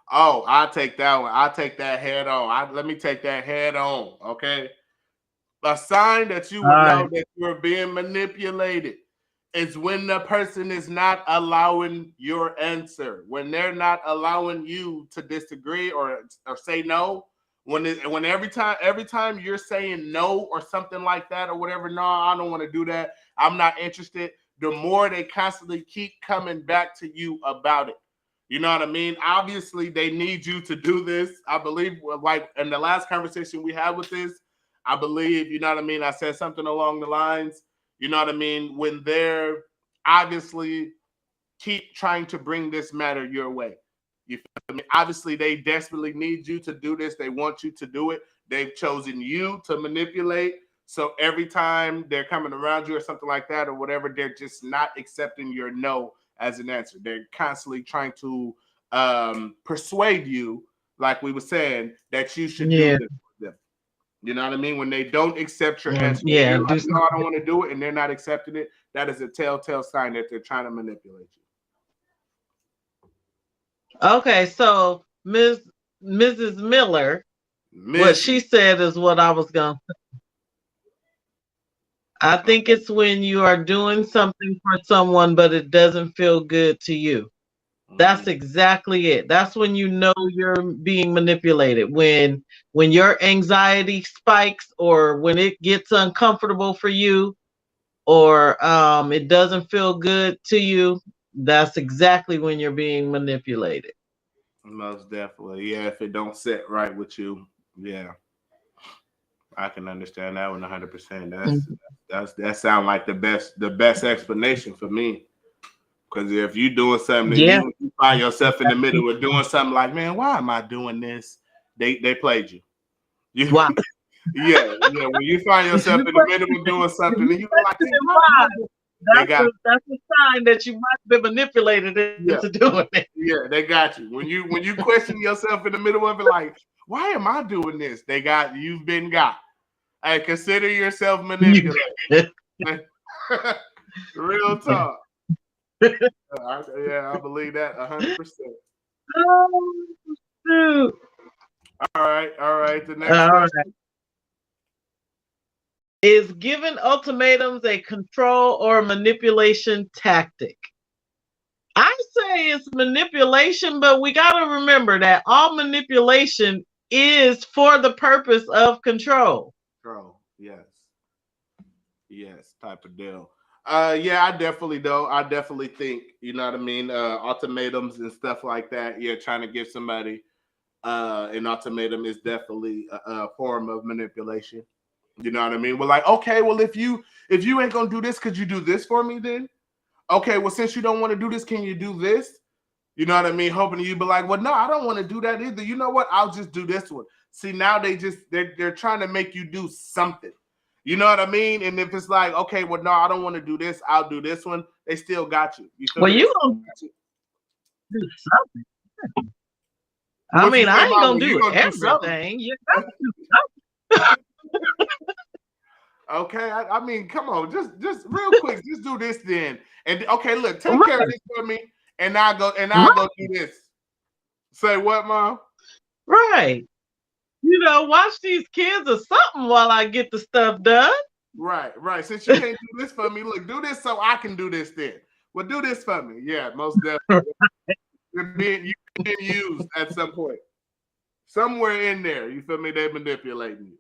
Oh, I'll take that one. I'll take that head on. Let me take that head on. Okay. A sign that you will know that you're being manipulated is when the person is not allowing your answer, when they're not allowing you to disagree or say no. When every time you're saying no or something like that or whatever, no, I don't want to do that. I'm not interested. The more they constantly keep coming back to you about it. You know what I mean? Obviously, they need you to do this. I believe, like in the last conversation we had with this, I believe, you know what I mean? I said something along the lines, you know what I mean? When they're obviously keep trying to bring this matter your way. You feel me? Obviously, they desperately need you to do this. They want you to do it. They've chosen you to manipulate. So every time they're coming around you or something like that or whatever, they're just not accepting your no as an answer. They're constantly trying to persuade you, like we were saying, that you should do this for them. You know what I mean? When they don't accept your answer, Yeah, you're like, no, I don't want to do it, and they're not accepting it. That is a telltale sign that they're trying to manipulate you. Okay, so Mrs. Miller, what Miss, she said is what I was going to. I think it's when you are doing something for someone, but it doesn't feel good to you. That's exactly it. That's when you know you're being manipulated. When your anxiety spikes, or when it gets uncomfortable for you, or it doesn't feel good to you, that's exactly when you're being manipulated. most definitely, yeah. If it don't sit right with you, yeah, I can understand that 100%. Mhm. That sound like the best explanation for me. Because if you doing something and Yeah. you find yourself in the middle of doing something like, man, why am I doing this? They played you. You Wow. yeah. When you find yourself You in the middle of doing something and you like, question hey, it why am why. I doing? They got That's a sign that you might be manipulated yeah, into doing it. yeah, they got you. When you question yourself in the middle of it, like, why am I doing this? You've been got. Hey, consider yourself manipulated. Real talk. I believe that 100%. Oh, shoot. All right. The next All question. right. Is giving ultimatums a control or manipulation tactic? I say it's manipulation, but we got to remember that all manipulation is for the purpose of control. Control. Yes, type of deal. Yeah, I definitely think, you know what I mean, ultimatums and stuff like that. Yeah, trying to give somebody an ultimatum is definitely a form of manipulation. You know what I mean? We're like, okay, well, if you ain't gonna do this, could you do this for me then? Okay, well, since you don't want to do this, can you do this? You know what I mean? Hoping you be like, well, no, I don't want to do that either. You know what? I'll just do this one. See, now they're trying to make you do something. You know what I mean? And if it's like, okay, well, no, I don't want to do this, I'll do this one. They still got you. You feel Well, me? you gonna do something. I What you mean, say I ain't about gonna when you do gonna do something? everything. You got to do something. Okay, I mean, come on, just real quick, just do this then. And okay, look, take care of Right, this for me, and I'll go right, do this. Say what, mom? right. Watch these kids or something while I get the stuff done. Right. Since you can't do this for me, look, do this so I can do this then. Well, do this for me. Yeah, most definitely. You're being used at some point. Somewhere in there, you feel me? They're manipulating you.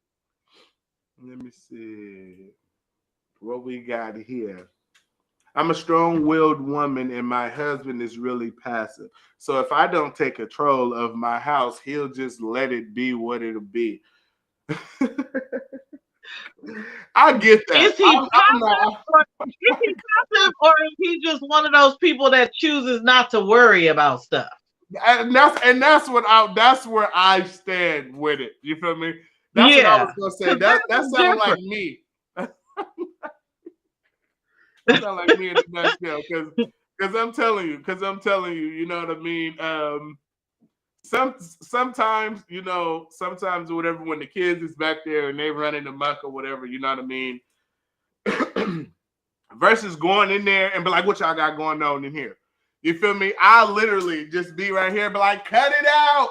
Let me see what we got here. I'm a strong-willed woman and my husband is really passive. So if I don't take control of my house, he'll just let it be what it'll be. I get that. Is he passive, or is he just one of those people that chooses not to worry about stuff? That's where I stand with it. You feel me? That's what I was Yeah, gonna say. because That that's sounds like different. me. That sounds like me in a nutshell. Because I'm telling you, you know what I mean. Sometimes whatever, when the kids is back there and they running amok or whatever, you know what I mean. Versus going in there and be like, what y'all got going on in here? You feel me? I literally just be right here, be like, cut it out.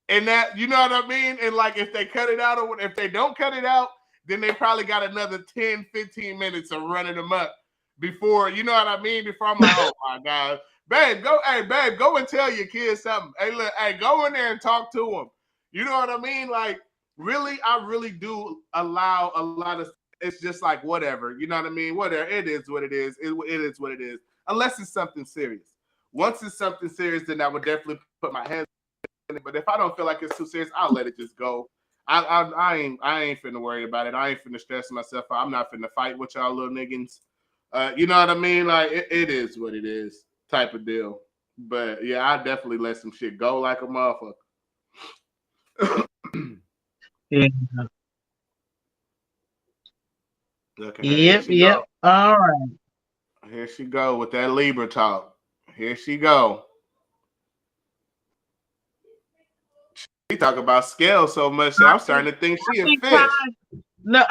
And that, you know what I mean? And like, if they cut it out or if they don't cut it out, then they probably got another 10, 15 minutes of running them up before, you know what I mean? Before I'm like, oh my God, babe, go and tell your kids something. Hey, look, hey, go in there and talk to them. You know what I mean? Like, really, I really do allow a lot of, it's just like, whatever, you know what I mean? Whatever, it is what it is. It is what it is. Unless it's something serious. Once it's something serious, then I would definitely put my hands in it. But if I don't feel like it's too serious, I'll let it just go. I ain't finna worry about it. I ain't finna stress myself out. I'm not finna fight with y'all little niggas. You know what I mean? Like, it is what it is, type of deal. But yeah, I definitely let some shit go like a motherfucker. Yeah. Look at her. Here Yep, she yep. go. All right. Here she go with that Libra talk. Here she go. talk about scale so much that I I'm think, starting to think I she a think fish. no,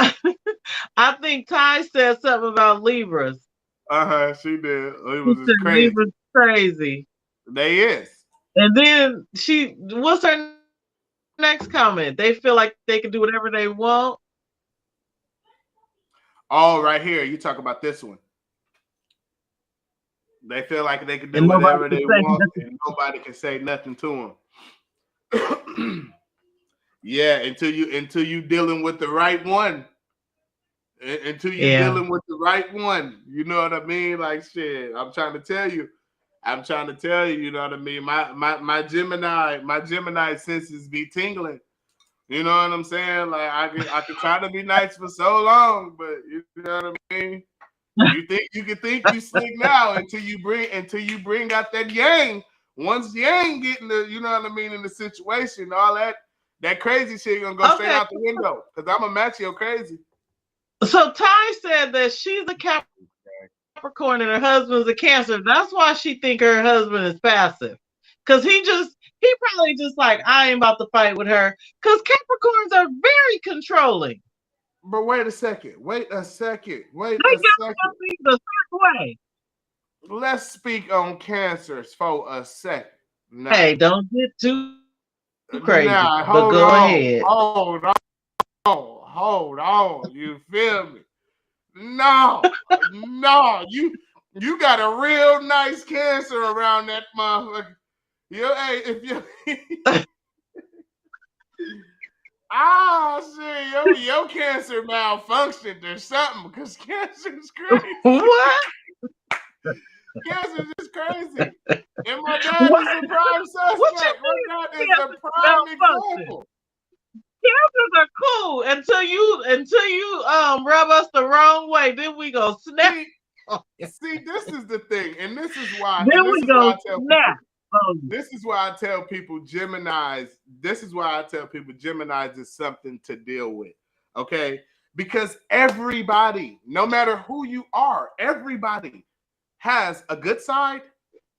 I think Ty said something about Libras. She did. It She was just said crazy. Libras crazy. They is. And then what's her next comment? They feel like they can do whatever they want. Oh, right here. You talk about this one. They feel like they can do And nobody whatever can they say want, and nobody can say nothing to them. Yeah, until you dealing with the right one. Until you yeah. dealing with the right one. You know what I mean? Like shit. I'm trying to tell you. You know what I mean? My Gemini senses be tingling. You know what I'm saying? Like I could try to be nice for so long, but you know what I mean? You think you slick now until you bring out that yang. Once yang get in the, you know what I mean, in the situation, all that crazy shit gonna go straight Okay. out the window. Cause I'm a match your crazy. So Ty said that she's a Capricorn and her husband's a Cancer. That's why she think her husband is passive. Cause he probably just like, I ain't about to fight with her. Cause Capricorns are very controlling. But wait a second. They got something the certain way. Let's speak on cancers for a second. Now, Hey, don't get too crazy. But hold go on. ahead. Hold on. You feel me? No, you got a real nice cancer around that motherfucker. If you shit, your cancer malfunctioned or something, because cancer is crazy. What? Cancer is crazy. And my dad is a prime suspect. My dad is a prime example. Cancers are cool until you rub us the wrong way. Then we go snap. See, this is the thing, and this is why. Then And this we is go why I tell snap. people, this is why I tell people Geminis. This is why I tell people Geminis is something to deal with. Okay, because everybody, no matter who you are, everybody has a good side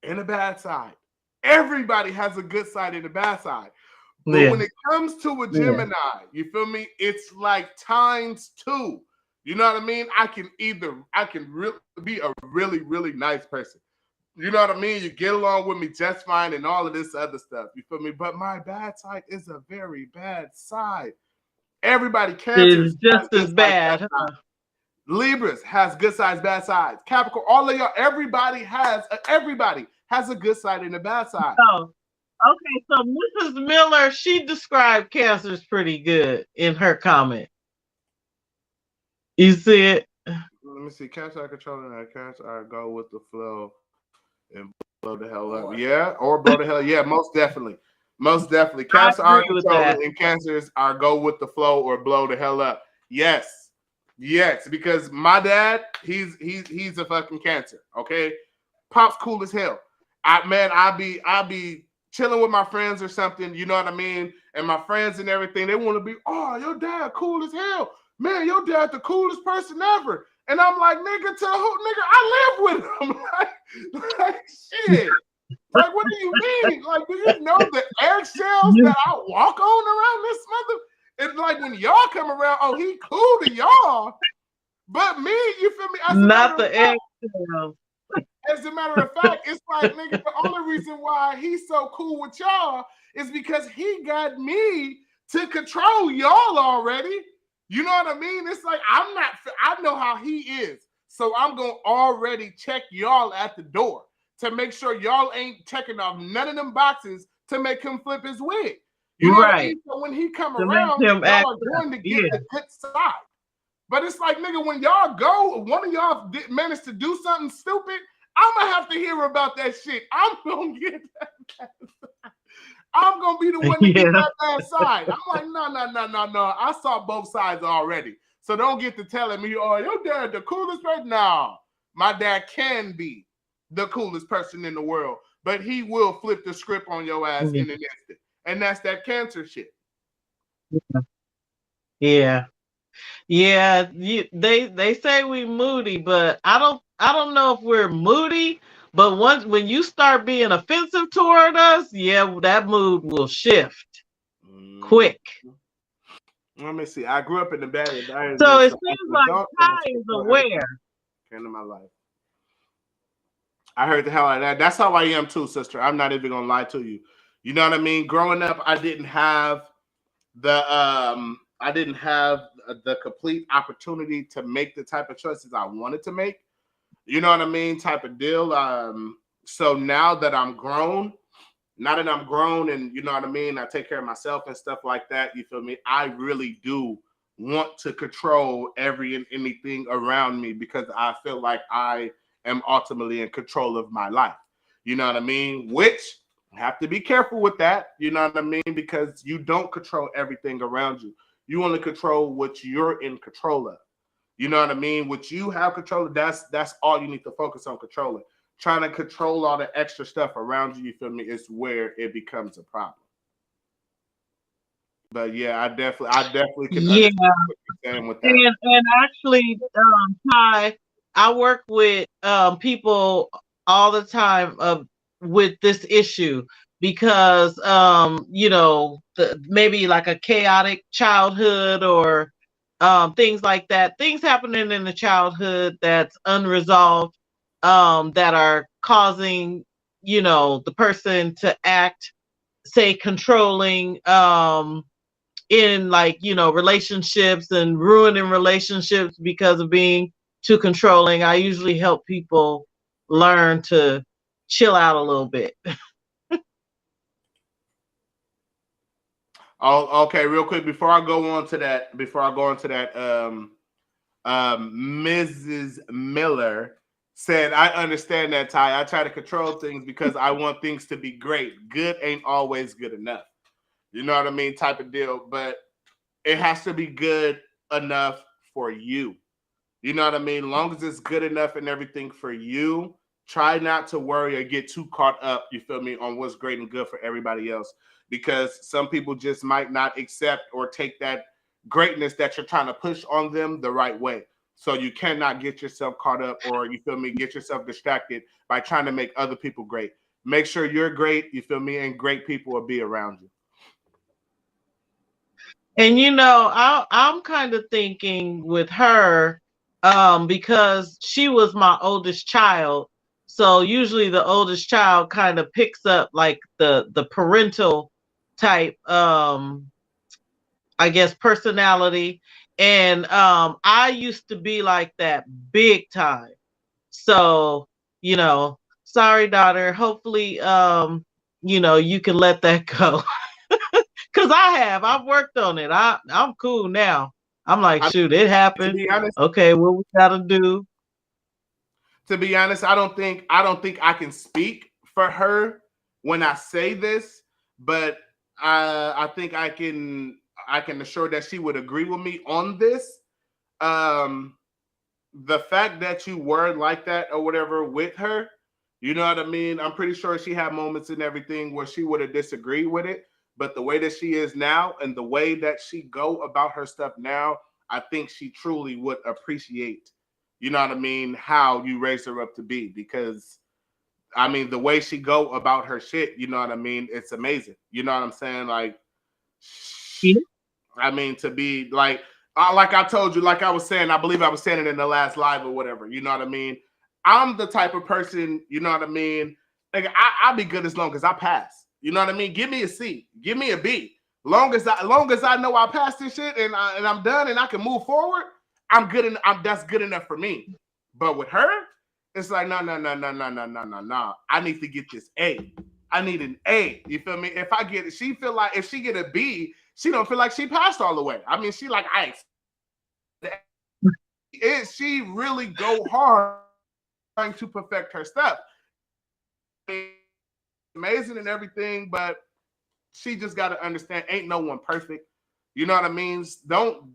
and a bad side. Everybody has a good side and a bad side. But when it comes to a Gemini, you feel me? It's like times two. You know what I mean? I can really be a really, really nice person. You know what I mean? You get along with me just fine and all of this other stuff. You feel me? But my bad side is a very bad side. Everybody, Cancer is just as bad. Libras has good sides, bad sides. Capricorn, all of y'all, everybody has a good side and a bad side. Oh, okay. So Mrs. Miller, she described cancers pretty good in her comment. You see it? Let me see. Cancer are controlling that. Cancer are go with the flow and blow the hell up. Yeah, or blow the hell. Yeah, most definitely. Most definitely. Cancer are controlling and cancers are go with the flow or blow the hell up. Yes. Yes, because my dad, he's a fucking Cancer. Okay, Pop's cool as hell. I be chilling with my friends or something. You know what I mean? And my friends and everything, they want to be, oh, your dad cool as hell, man. Your dad the coolest person ever. And I'm like, nigga, tell who, nigga, I live with him. like shit. Like, what do you mean? Like, do you know the eggshells that I walk on around this mother? It's like when y'all come around, oh, he cool to y'all. But me, you feel me? Not the eggshells. As a matter of fact, it's like, nigga, the only reason why he's so cool with y'all is because he got me to control y'all already. You know what I mean? It's like, I know how he is. So I'm going to already check y'all at the door to make sure y'all ain't checking off none of them boxes to make him flip his wig. You know what I mean? So when he come around, y'all are going to get the good side. But it's like, nigga, when y'all go, one of y'all managed to do something stupid, I'm going to have to hear about that shit. I'm going to get that. I'm going to be the one to get that bad side. I'm like, no. I saw both sides already. So don't get to telling me, oh, your dad the coolest person. No, my dad can be the coolest person in the world, but he will flip the script on your ass in an instant. And that's that Cancer shit. Yeah. They say we moody, but I don't know if we're moody. But when you start being offensive toward us, that mood will shift. quick. Let me see. I grew up in the Bay Area, So it so as seems an like adult, Ty almost is control aware. everything that came in my life. I heard the hell out of that. That's how I am too, sister. I'm not even gonna lie to you. You know what I mean? Growing up, I didn't have the complete opportunity to make the type of choices I wanted to make. You know what I mean? Type of deal. So now that I'm grown, now that I'm grown and you know what I mean, I take care of myself and stuff like that. You feel me? I really do want to control every and anything around me because I feel like I am ultimately in control of my life. You know what I mean? Which I have to be careful with that. You know what I mean? Because you don't control everything around you. You only control what you're in control of. You know what I mean? What you have control of, that's all you need to focus on controlling. Trying to control all the extra stuff around you, you feel me, is where it becomes a problem. But yeah, I definitely can Yeah, understand what you're saying with that. and actually, Ty, I work with people all the time with this issue because you know, maybe like a chaotic childhood or things like that. Things happening in the childhood that's unresolved, that are causing, you know, the person to act, say, controlling, in, like, you know, relationships and ruining relationships because of being too controlling. I usually help people learn to chill out a little bit. Oh, okay, real quick before I go on to that, Mrs. Miller said, I understand that, Ty. I try to control things because I want things to be great. Good ain't always good enough. You know what I mean? Type of deal. But it has to be good enough for you. You know what I mean? Long as it's good enough and everything for you, try not to worry or get too caught up, you feel me, on what's great and good for everybody else. Because some people just might not accept or take that greatness that you're trying to push on them the right way. So you cannot get yourself caught up or, you feel me, get yourself distracted by trying to make other people great. Make sure you're great, you feel me, and great people will be around you. And you know, I'm kind of thinking with her, because she was my oldest child. So usually the oldest child kind of picks up like the parental type, I guess, personality. And I used to be like that big time. So, you know, sorry, daughter. Hopefully, you know, you can let that go. Cause I've worked on it. I'm cool now. I'm like, I, shoot, it to happened. be honest, Okay, what we gotta do? I don't think I can speak for her when I say this, but I think I can assure that she would agree with me on this. Um, the fact that you were like that or whatever with her, you know what I mean? I'm pretty sure she had moments and everything where she would have disagreed with it. But the way that she is now and the way that she go about her stuff now, I think she truly would appreciate, you know what I mean, how you raised her up to be. Because I mean, the way she go about her shit, you know what I mean, it's amazing. You know what I'm saying? Like, Yeah. I mean, to be like I told you, like I was saying, I believe I was saying it in the last live or whatever. You know what I mean? I'm the type of person, you know what I mean? Like I'll be good as long as I pass. You know what I mean? Give me a C, give me a B. Long as I know I passed this shit and I'm done and I can move forward, I'm good and that's good enough for me. But with her, it's like no no no no no no no no no. I need to get this A. I need an A. You feel me? If I get it, she feel like if she get a B, she don't feel like she passed all the way. I mean, she like she really go hard trying to perfect her stuff. Amazing and everything, but she just got to understand, ain't no one perfect. You know what I mean? Don't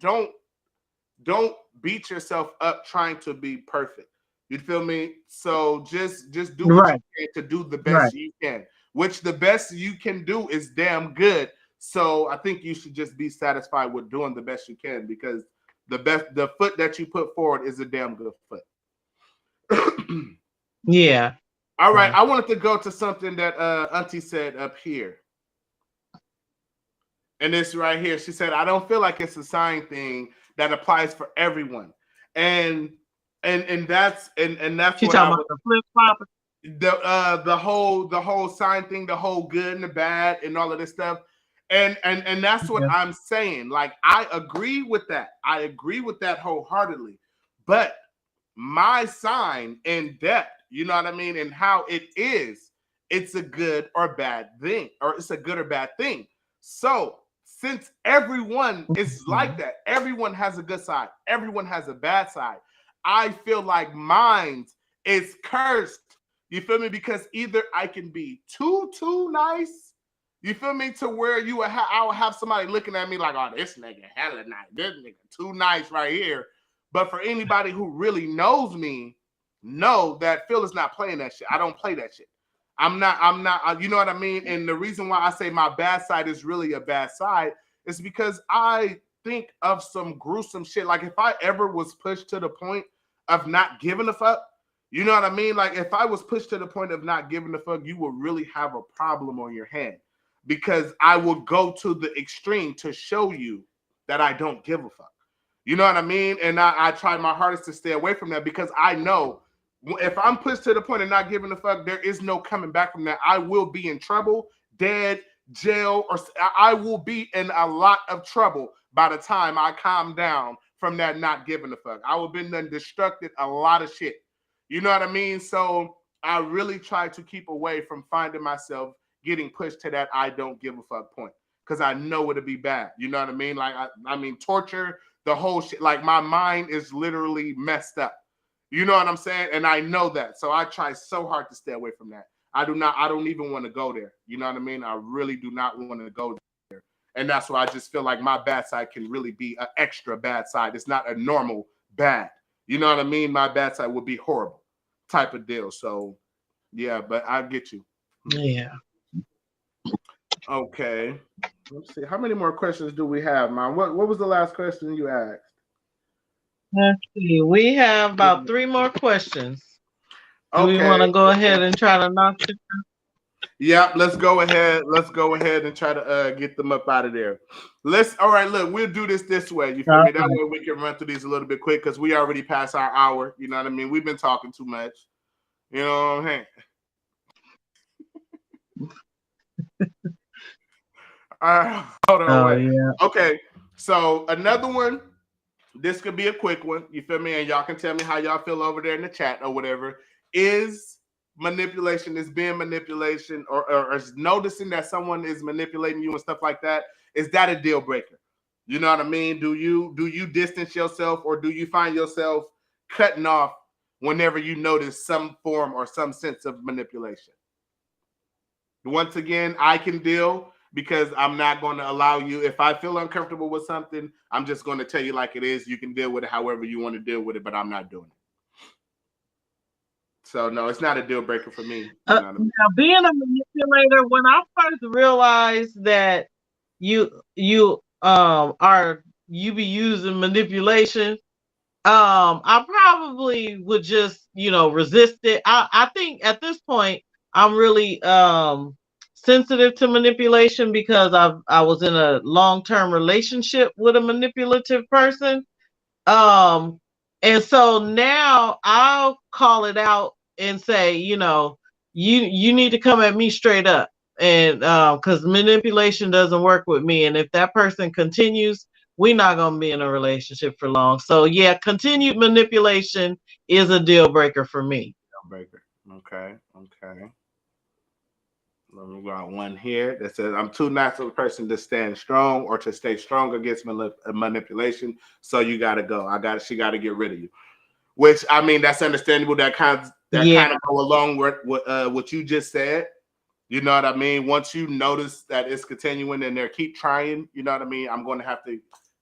beat yourself up trying to be perfect. You feel me? So just do what you Right, can to do the right. best you can, which the best you can do is damn good. So I think you should just be satisfied with doing the best you can because the foot that you put forward is a damn good foot. Yeah. All right, Yeah. I wanted to go to something that Auntie said up here. And this right here, she said, I don't feel like it's a sign thing that applies for everyone. And that's She what I talking would about the flip flop. the whole sign thing, the whole good and the bad and all of this stuff. And that's what Yeah. I'm saying. Like, I agree with that. I agree with that wholeheartedly. But my sign in depth, you know what I mean, and how it is, it's a good or bad thing, or it's a good or bad thing. So since everyone is like that, everyone has a good side, everyone has a bad side. I feel like mine is cursed. You feel me? Because either I can be too nice. You feel me? To where I will have somebody looking at me like, oh, this nigga hella nice. This nigga too nice right here. But for anybody who really knows me, know that Phil is not playing that shit. I don't play that shit. I'm not, you know what I mean? And the reason why I say my bad side is really a bad side is because I think of some gruesome shit. Like, if I ever was pushed to the point of not giving a fuck, you know what I mean? Like, if I was pushed to the point of not giving a fuck, you will really have a problem on your hand, because I will go to the extreme to show you that I don't give a fuck. You know what I mean? And I try my hardest to stay away from that, because I know if I'm pushed to the point of not giving a fuck, there is no coming back from that. I will be in trouble, dead, jail, or I will be in a lot of trouble by the time I calm down from that not giving a fuck. I will have been done destructed a lot of shit. You know what I mean? So I really try to keep away from finding myself getting pushed to that I don't give a fuck point, because I know it'll be bad. You know what I mean? Like, I mean, torture, the whole shit. Like, my mind is literally messed up. You know what I'm saying? And I know that. So I try so hard to stay away from that. I don't even want to go there. You know what I mean? I really do not want to go there. And that's why I just feel like my bad side can really be an extra bad side. It's not a normal bad. You know what I mean? My bad side would be horrible type of deal. So yeah, but I get you. Yeah. Okay. Let's see. How many more questions do we have, man? What was the last question you asked? Let's see. We have about 3 more questions. Do we want to Okay. go ahead and try to knock it? Yeah, let's go ahead. Let's go ahead and try to get them up out of there. All right, look, we'll do this way. You feel me? That way we can run through these a little bit quick, because we already passed our hour. You know what I mean? We've been talking too much. You know what I'm saying? Hold on, wait. Yeah. Okay, so another one. This could be a quick one. You feel me? And y'all can tell me how y'all feel over there in the chat or whatever. Is manipulation, is being manipulation, or is noticing that someone is manipulating you and stuff like that, is that a deal breaker? You know what I mean? Do you distance yourself, or do you find yourself cutting off whenever you notice some form or some sense of manipulation? Once again, I can deal, because I'm not going to allow you. If I feel uncomfortable with something, I'm just going to tell you like it is. You can deal with it however you want to deal with it, but I'm not doing it. So no, it's not a deal breaker for me. Now, being a manipulator, when I first realized that you be using manipulation, I probably would just resist it. I think at this point I'm really sensitive to manipulation, because I was in a long-term relationship with a manipulative person. And so now I'll call it out and say, you need to come at me straight up. And because manipulation doesn't work with me. And if that person continues, we're not going to be in a relationship for long. So yeah, continued manipulation is a deal breaker for me. Deal breaker. Okay. Let me got one here that says, I'm too nice of a person to stand strong or to stay strong against manipulation. So you got to go. She got to get rid of you. Which, I mean, that's understandable. That kind of go along with what you just said. You know what I mean? Once you notice that it's continuing and they keep trying, you know what I mean? I'm going to have to,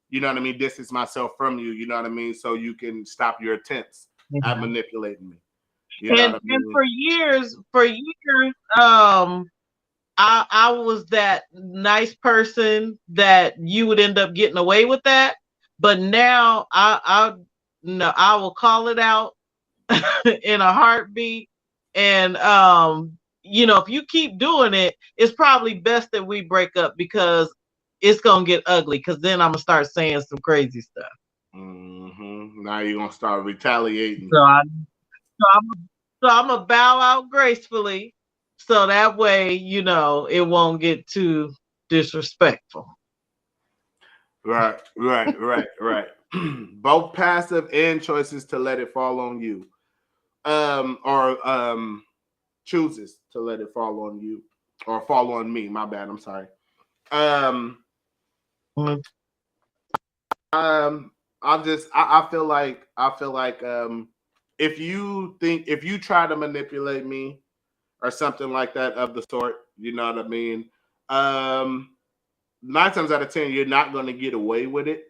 you know what I mean, distance myself from you, you know what I mean? So you can stop your attempts at manipulating me. You know what I mean? And for years, I was that nice person that you would end up getting away with that. But now I will call it out in a heartbeat. And if you keep doing it, it's probably best that we break up, because it's gonna get ugly because then I'm gonna start saying some crazy stuff. Now you're gonna start retaliating. So I'm gonna bow out gracefully, so that way it won't get too disrespectful. Right. Both passive and choices to let it fall on you, or chooses to let it fall on you or fall on me. My bad. I'm sorry. I feel like if you try to manipulate me or something like that of the sort, you know what I mean? 9 times out of 10, you're not going to get away with it.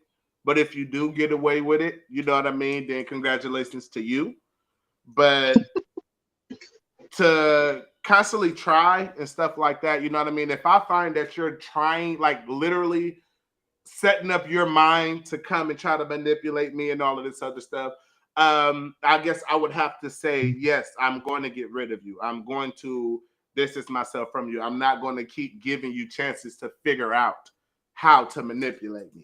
But if you do get away with it, you know what I mean? Then congratulations to you. But to constantly try and stuff like that, you know what I mean? If I find that you're trying, like literally setting up your mind to come and try to manipulate me and all of this other stuff, I guess I would have to say, yes, I'm going to get rid of you. I'm going to distance myself from you. I'm not going to keep giving you chances to figure out how to manipulate me.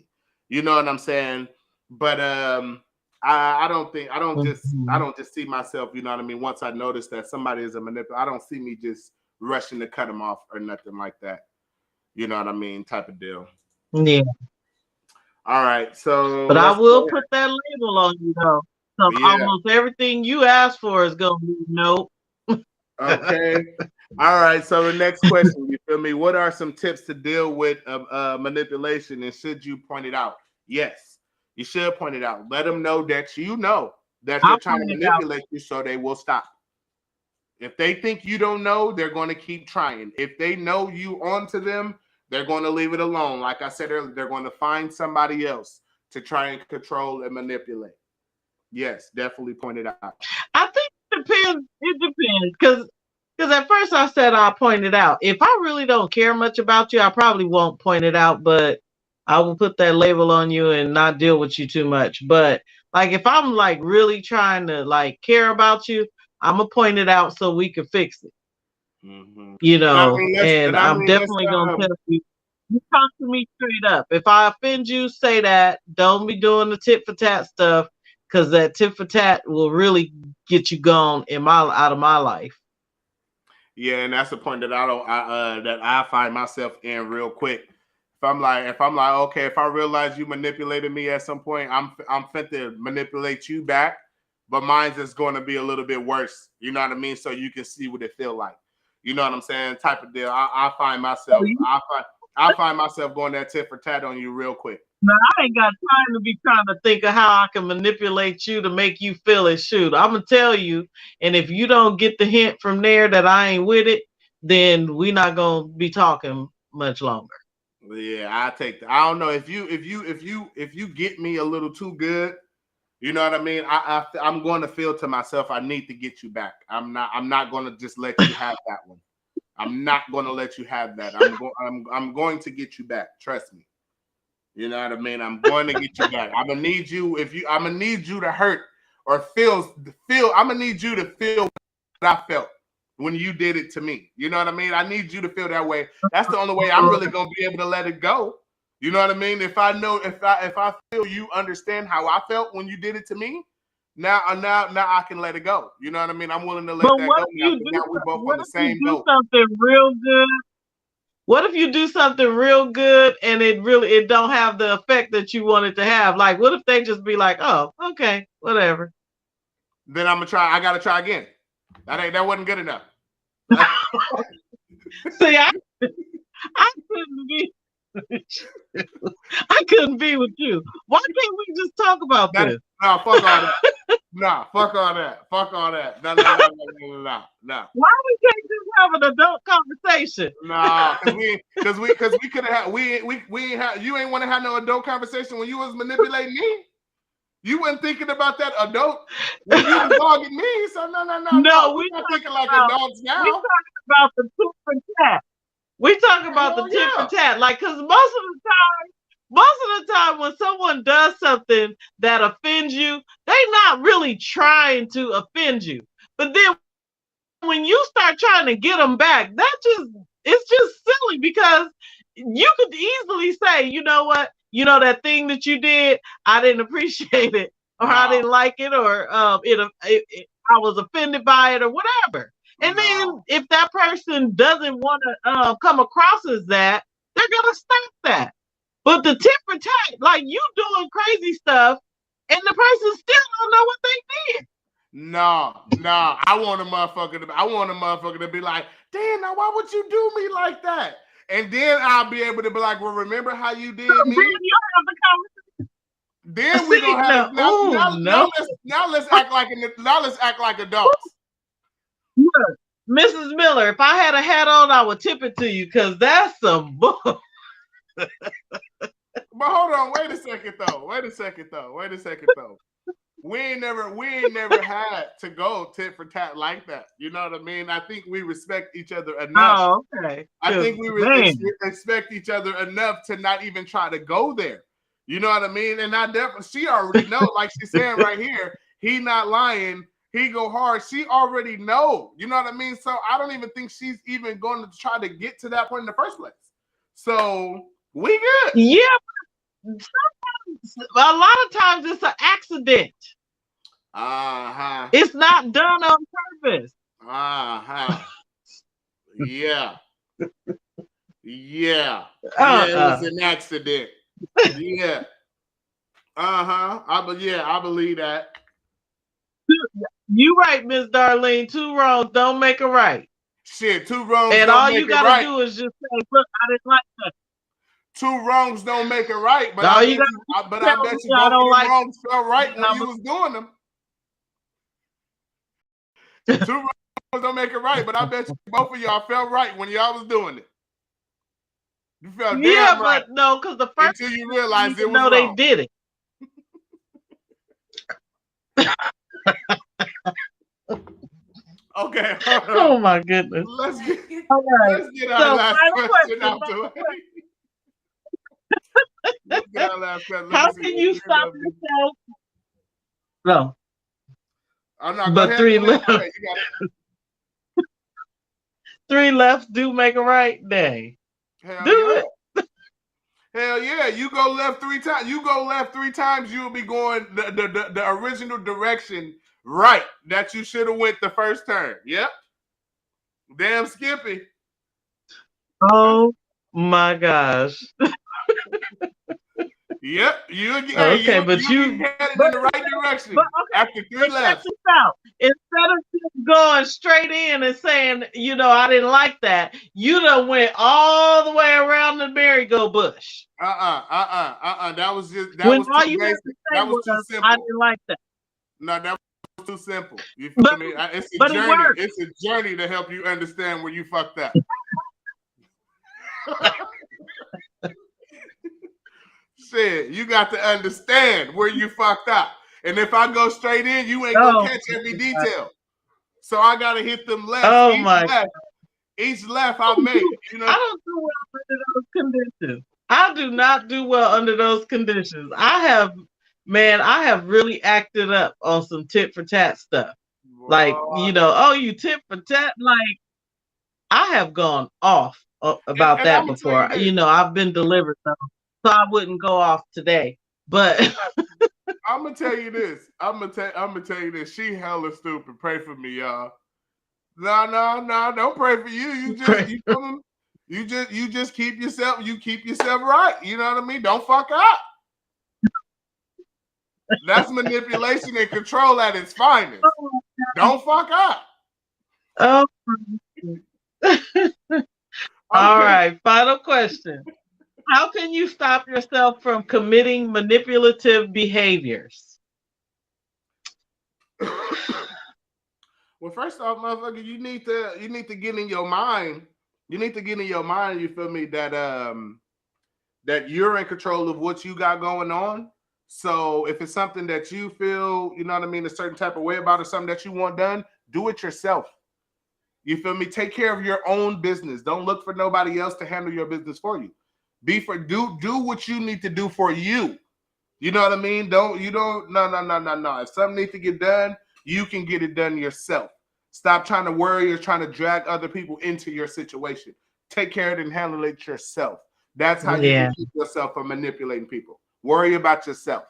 You know what I'm saying? But I don't just see myself, you know what I mean? Once I notice that somebody is a manipulator, I don't see me just rushing to cut them off or nothing like that. You know what I mean? Type of deal. Yeah. All right. So, but I will put that label on you though. So almost everything you ask for is gonna be nope. Okay. All right. So the next question, you feel me? What are some tips to deal with manipulation, and should you point it out? Yes, you should point it out. Let them know that they're trying to manipulate you, so they will stop. If they think you don't know, they're going to keep trying. If they know you onto them, they're going to leave it alone. Like I said earlier, they're going to find somebody else to try and control and manipulate. Yes, definitely point it out. I think it depends. It depends because at first I said I'll point it out. If I really don't care much about you, I probably won't point it out, but I will put that label on you and not deal with you too much. But like if I'm like really trying to like care about you, I'm gonna point it out so we can fix it. Mm-hmm. You know, and I'm definitely gonna tell you. You talk to me straight up. If I offend you, say that. Don't be doing the tit for tat stuff, because that tit for tat will really get you gone out of my life. Yeah, and that's the point that I find myself in real quick. If I'm like, okay, if I realize you manipulated me at some point, I'm fit to manipulate you back, but mine's is going to be a little bit worse. You know what I mean? So you can see what it feel like. You know what I'm saying? Type of deal. I find myself going that tit for tat on you real quick. No, I ain't got time to be trying to think of how I can manipulate you to make you feel it. Shoot, I'm gonna tell you, and if you don't get the hint from there that I ain't with it, then we're not gonna be talking much longer. Yeah, I take that. I don't know if you get me a little too good. You know what I mean? I'm going to feel to myself, I need to get you back. I'm not going to just let you have that one. I'm not going to let you have that. I'm going to get you back. Trust me. You know what I mean? I'm going to get you back. I'm gonna need you. I'm gonna need you to hurt or feel. I'm gonna need you to feel what I felt when you did it to me. You know what I mean? I need you to feel that way. That's the only way I'm really gonna be able to let it go. You know what I mean? If I feel you understand how I felt when you did it to me, now I can let it go. You know what I mean? I'm willing to let that go now. Now we're both on the same boat. Something real good. What if you do something real good and it don't have the effect that you want it to have? Like, what if they just be like, oh, okay, whatever. Then I'm gonna try. I gotta try again. That wasn't good enough. See, I couldn't be. I couldn't be with you. Why can't we just talk about this? No, fuck all that. Nah, fuck all that. Fuck all that. No. Why we can't just have an adult conversation? Nah, because we could have had you ain't want to have no adult conversation when you was manipulating me. You weren't thinking about that adult when you was dogging me. So no. No, we're not thinking like adults now. We talking about the tit for tat. We talk about the tit for tat, like, because most of the time when someone does something that offends you, they not really trying to offend you. But then when you start trying to get them back, it's just silly, because you could easily say, you know what, that thing that you did, I didn't appreciate it, or I No, didn't like it, or I was offended by it, or whatever. And then no. if that person doesn't want to come across as that, they're gonna stop that. But the tit for tat, like you doing crazy stuff, and the person still don't know what they did. No, no. I want a motherfucker to be like, damn, now why would you do me like that? And then I'll be able to be like, well, remember how you did So me? then you have the conversation. Then we gonna have now let's act like adults. Look, Mrs. Miller, if I had a hat on, I would tip it to you because that's some bull. But hold on, wait a second though. We ain't never had to go tit for tat like that. You know what I mean? I think we respect each other enough. Oh, okay. I think we respect each other enough to not even try to go there. You know what I mean? And I definitely, she already know, like she's saying right here, he not lying, he go hard. She already know. You know what I mean? So I don't even think she's even going to try to get to that point in the first place. So we good. Yeah, sometimes, a lot of times it's an accident. Uh-huh. It's not done on purpose. Uh-huh. Yeah. Yeah. Yeah, it was an accident. Yeah. Uh-huh. I believe that. You right, Miss Darlene. 2 wrongs don't make a right. Shit, 2 wrongs and don't all make you it gotta right. do is just say, look, I didn't like that. 2 wrongs don't make it right, but All I you bet you gotta both tell of me the I don't like wrongs felt right when you was doing them. 2 wrongs don't make it right, but I bet you both of y'all felt right when y'all was doing it. You felt damn right. But no, because the first until you realized it was wrong. They did it. Okay. Oh my goodness. Let's get our last question out the way. Let's get our last question. How can you stop yourself? No. I'm not. But 3 left. 3 left do make a right. Day. Hell do yeah. it. Hell yeah. You go left 3 times. You'll be going the original direction right that you should have went the first turn. Yep. Damn Skippy. Oh my gosh. Yep. But you headed in the right direction after 3 left. Instead of just going straight in and saying, I didn't like that, you done went all the way around the merry-go bush. That was just all you had to say that was too simple. I didn't like that. No, that was too simple. You feel me? It's a journey. It's a journey to help you understand where you fucked up. Shit, you got to understand where you fucked up. And if I go straight in, you ain't gonna catch every detail. So I gotta hit them left. Each left I made. I don't do well under those conditions. I do not do well under those conditions. I have really acted up on some tit for tat stuff. Whoa. Like, you tit for tat. Like, I have gone off about that before. I've been delivered though. So I wouldn't go off today, but I'm gonna tell you this. I'm gonna tell you this. She hella stupid. Pray for me, y'all. No. Don't pray for you. You just keep yourself. You keep yourself right. You know what I mean? Don't fuck up. That's manipulation and control at its finest. Don't fuck up. Oh. All right. Final question. How can you stop yourself from committing manipulative behaviors? Well, first off, motherfucker, you need to get in your mind. You need to get in your mind, you feel me, that that you're in control of what you got going on. So if it's something that you feel, you know what I mean, a certain type of way about or something that you want done, do it yourself. You feel me? Take care of your own business. Don't look for nobody else to handle your business for you. Do what you need to do for you. You know what I mean? No. If something needs to get done, you can get it done yourself. Stop trying to worry or trying to drag other people into your situation. Take care of it and handle it yourself. That's how you Yeah. can keep yourself from manipulating people. Worry about yourself.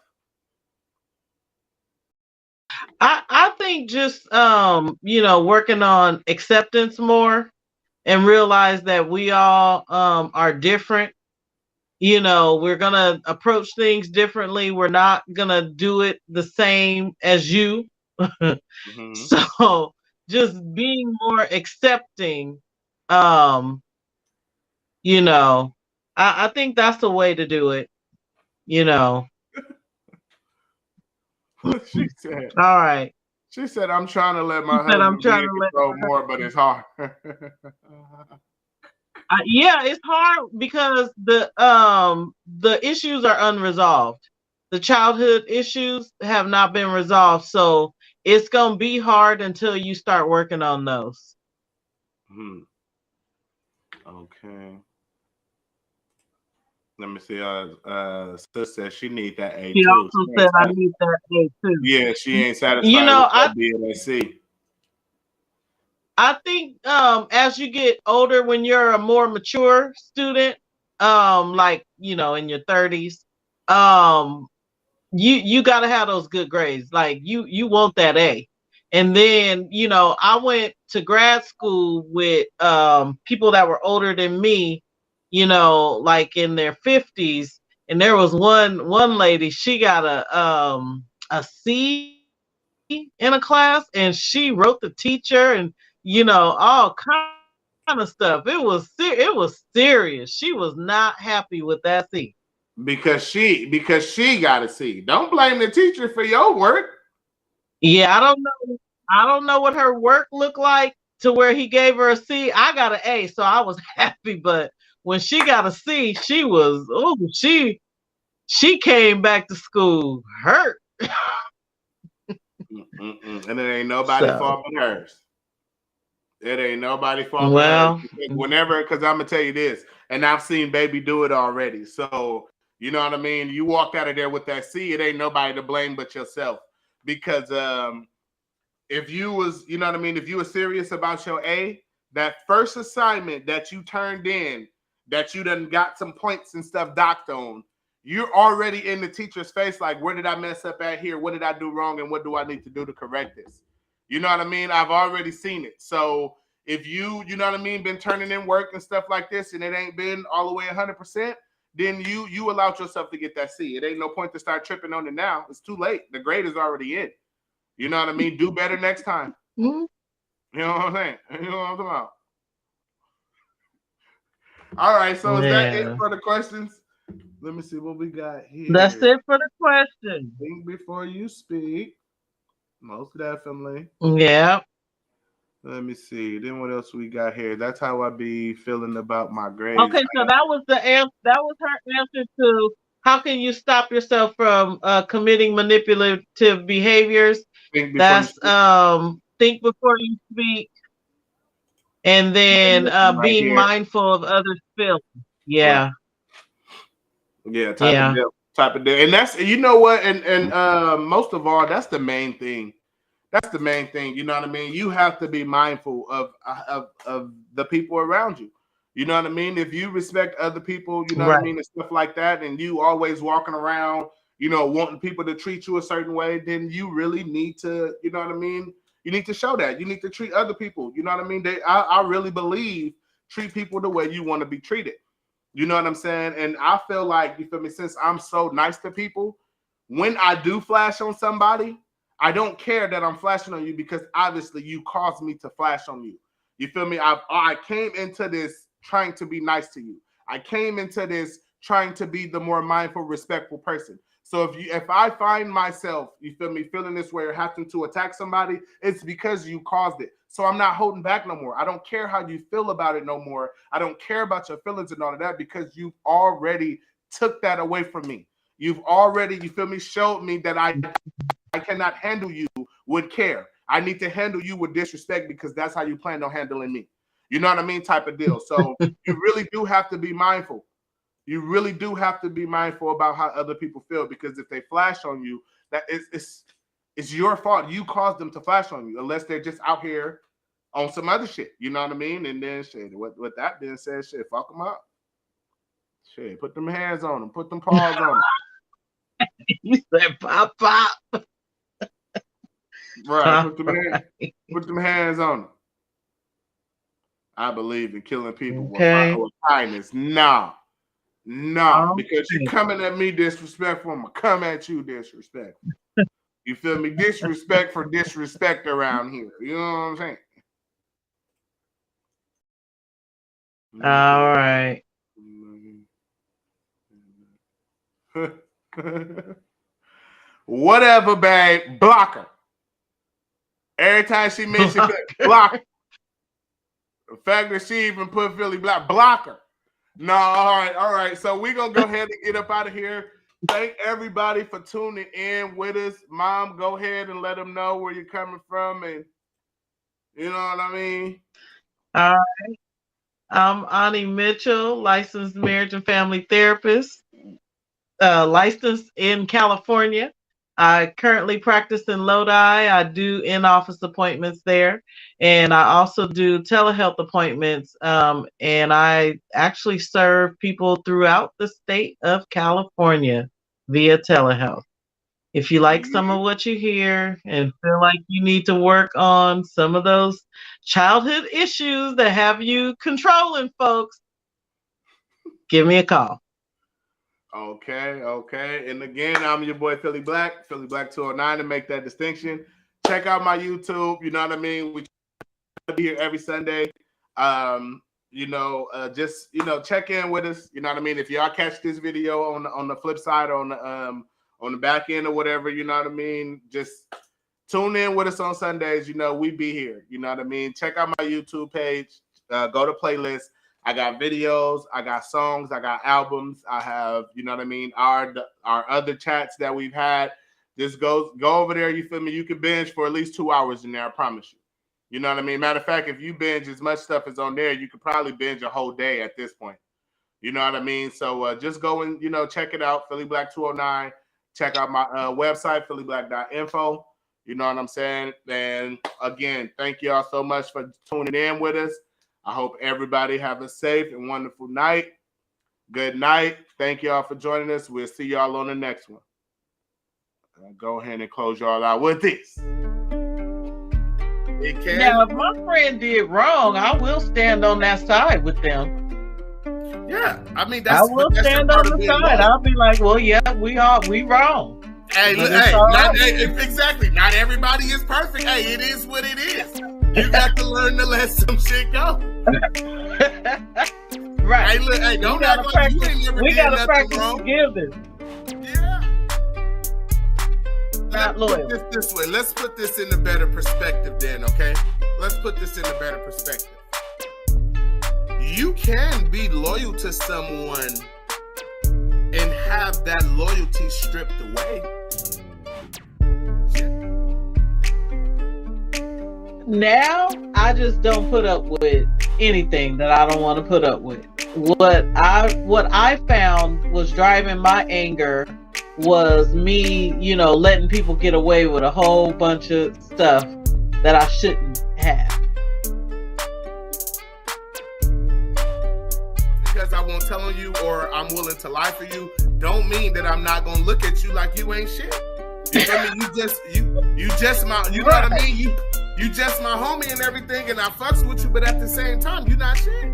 I think just working on acceptance more and realize that we all are different. We're gonna approach things differently. We're not gonna do it the same as you. Mm-hmm. So just being more accepting, um, I think that's the way to do it, you know. She said. All right. She said, "I'm trying to let He my said I'm husband be trying in to let control more, but it's hard." yeah, it's hard because the issues are unresolved. The childhood issues have not been resolved, so it's gonna be hard until you start working on those. Hmm. Okay. Let me see. Sis says she need that A She too. also said I need that A too. Yeah, she ain't You satisfied with know, I that B and that C. I think as you get older, when you're a more mature student, like in your 30s, um, you got to have those good grades. Like you want that A. And then I went to grad school with people that were older than me, like in their 50s, and there was one lady, she got a C in a class, and she wrote the teacher, and all kind of stuff. It was serious. She was not happy with that C. Because she got a C. Don't blame the teacher for your work. Yeah, I don't know what her work looked like to where he gave her a C. I got an A, so I was happy. But when she got a C, she came back to school hurt. And it ain't nobody So, fault but hers. It ain't nobody fault but hers. well, Because I'm gonna tell you this, and I've seen baby do it already. So you know what I mean. You walk out of there with that C, it ain't nobody to blame but yourself. Because if you was, you know what I mean, if you were serious about your A, that first assignment that you turned in, that you done got some points and stuff docked on, you're already in the teacher's face, like, where did I mess up at here? What did I do wrong? And what do I need to do to correct this? You know what I mean? I've already seen it. So if you know what I mean, been turning in work and stuff like this, and it ain't been all the way 100%, then you allowed yourself to get that C. It ain't no point to start tripping on it now. It's too late. The grade is already in. You know what I mean? Do better next time. mhm. You know what I'm saying? You know what I'm talking about? All right, so is that it Yeah. for the questions? Let me see what we got here. That's it for the question. Think before you speak. Most definitely. Yeah. Let me see. Then what else we got here? That's how I be feeling about my grades. Okay, so that was the answer. That was her answer to how can you stop yourself from committing manipulative behaviors. Think before you That's speak. think before you speak, and then Right being here. mindful of others' feelings. Right. Yeah, Yeah, type of yeah, deal. Type of deal. And that's, you know what, and most of all, that's the main thing. That's the main thing. You know what I mean? You have to be mindful of the people around you. You know what I mean? If you respect other people, you know what I right. mean, and stuff like that, and you always walking around, wanting people to treat you a certain way, then you really need to, you know what I mean? You need to show that. You need to treat other people. You know what I mean? I really believe treat people the way you want to be treated. You know what I'm saying? And I feel like, you feel me, since I'm so nice to people, when I do flash on somebody, I don't care that I'm flashing on you because obviously you caused me to flash on you. You feel me? I came into this trying to be nice to you. I came into this trying to be the more mindful, respectful person. So if I find myself, you feel me, feeling this way or having to attack somebody, it's because you caused it. So I'm not holding back no more. I don't care how you feel about it no more. I don't care about your feelings and all of that because you've already took that away from me. You've already, you feel me, showed me that I cannot handle you with care. I need to handle you with disrespect because that's how you plan on handling me. You know what I mean? Type of deal. So you really do have to be mindful. You really do have to be mindful about how other people feel because if they flash on you, that it's your fault. You caused them to flash on you, unless they're just out here on some other shit. You know what I mean? And then shit. With that being said, shit, fuck them up. Shit, put them hands on them. Put them paws on them. You said pop, pop. Right. Put them hands on them. I believe in killing people with kindness. No. Because you're coming at me disrespectful, I'm going to come at you disrespectful. You feel me? Disrespect for disrespect around here. You know what I'm saying? All right. Whatever, babe. Block her. Every time she mentions block her. The fact that she even put PhillyBlack, block her. No, all right. So we're going to go ahead and get up out of here. Thank everybody for tuning in with us. Mom, go ahead and let them know where you're coming from. And you know what I mean? All right. I'm MzAwnee Mitchell, licensed marriage and family therapist, licensed in California. I currently practice in Lodi. I do in-office appointments there. And I also do telehealth appointments. And I actually serve people throughout the state of California via telehealth. If you like some of what you hear and feel like you need to work on some of those childhood issues that have you controlling folks, give me a call. Okay. And again, I'm your boy PhillyBlack, PhillyBlack 209 to make that distinction. Check out my YouTube, you know what I mean? We be here every Sunday. Just check in with us, you know what I mean? If y'all catch this video on the flip side or on the back end or whatever, you know what I mean? Just tune in with us on Sundays, we be here, you know what I mean? Check out my YouTube page, go to playlist. I got videos, I got songs, I got albums, I have, you know what I mean, our other chats that we've had. Just go over there, you feel me? You can binge for at least 2 hours in there, I promise you. You know what I mean? Matter of fact, if you binge as much stuff as on there, you could probably binge a whole day at this point. You know what I mean? So just go and, check it out, PhillyBlack 209. Check out my website, PhillyBlack.info. You know what I'm saying? And again, thank y'all so much for tuning in with us. I hope everybody have a safe and wonderful night. Good night. Thank y'all for joining us. We'll see y'all on the next one. I'll go ahead and close y'all out with this. Now, if my friend did wrong, I will stand on that side with them. Yeah, I mean, I will stand on the side. I'll be like, well, yeah, we wrong. Hey, exactly. Not everybody is perfect. Hey, it is what it is. You got to learn to let some shit go. Right. Hey, don't act like you ain't never did nothing wrong. We gotta practice forgiveness. Yeah. Not loyal. This way. Let's put this in a better perspective then, okay? Let's put this in a better perspective. You can be loyal to someone and have that loyalty stripped away. Now, I just don't put up with anything that I don't want to put up with. What I found was driving my anger was me, letting people get away with a whole bunch of stuff that I shouldn't have. Because I won't tell on you or I'm willing to lie for you, don't mean that I'm not gonna look at you like you ain't shit. You feel me? You just my, you know what I mean? You just my homie and everything, and I fucks with you, but at the same time, you not shit.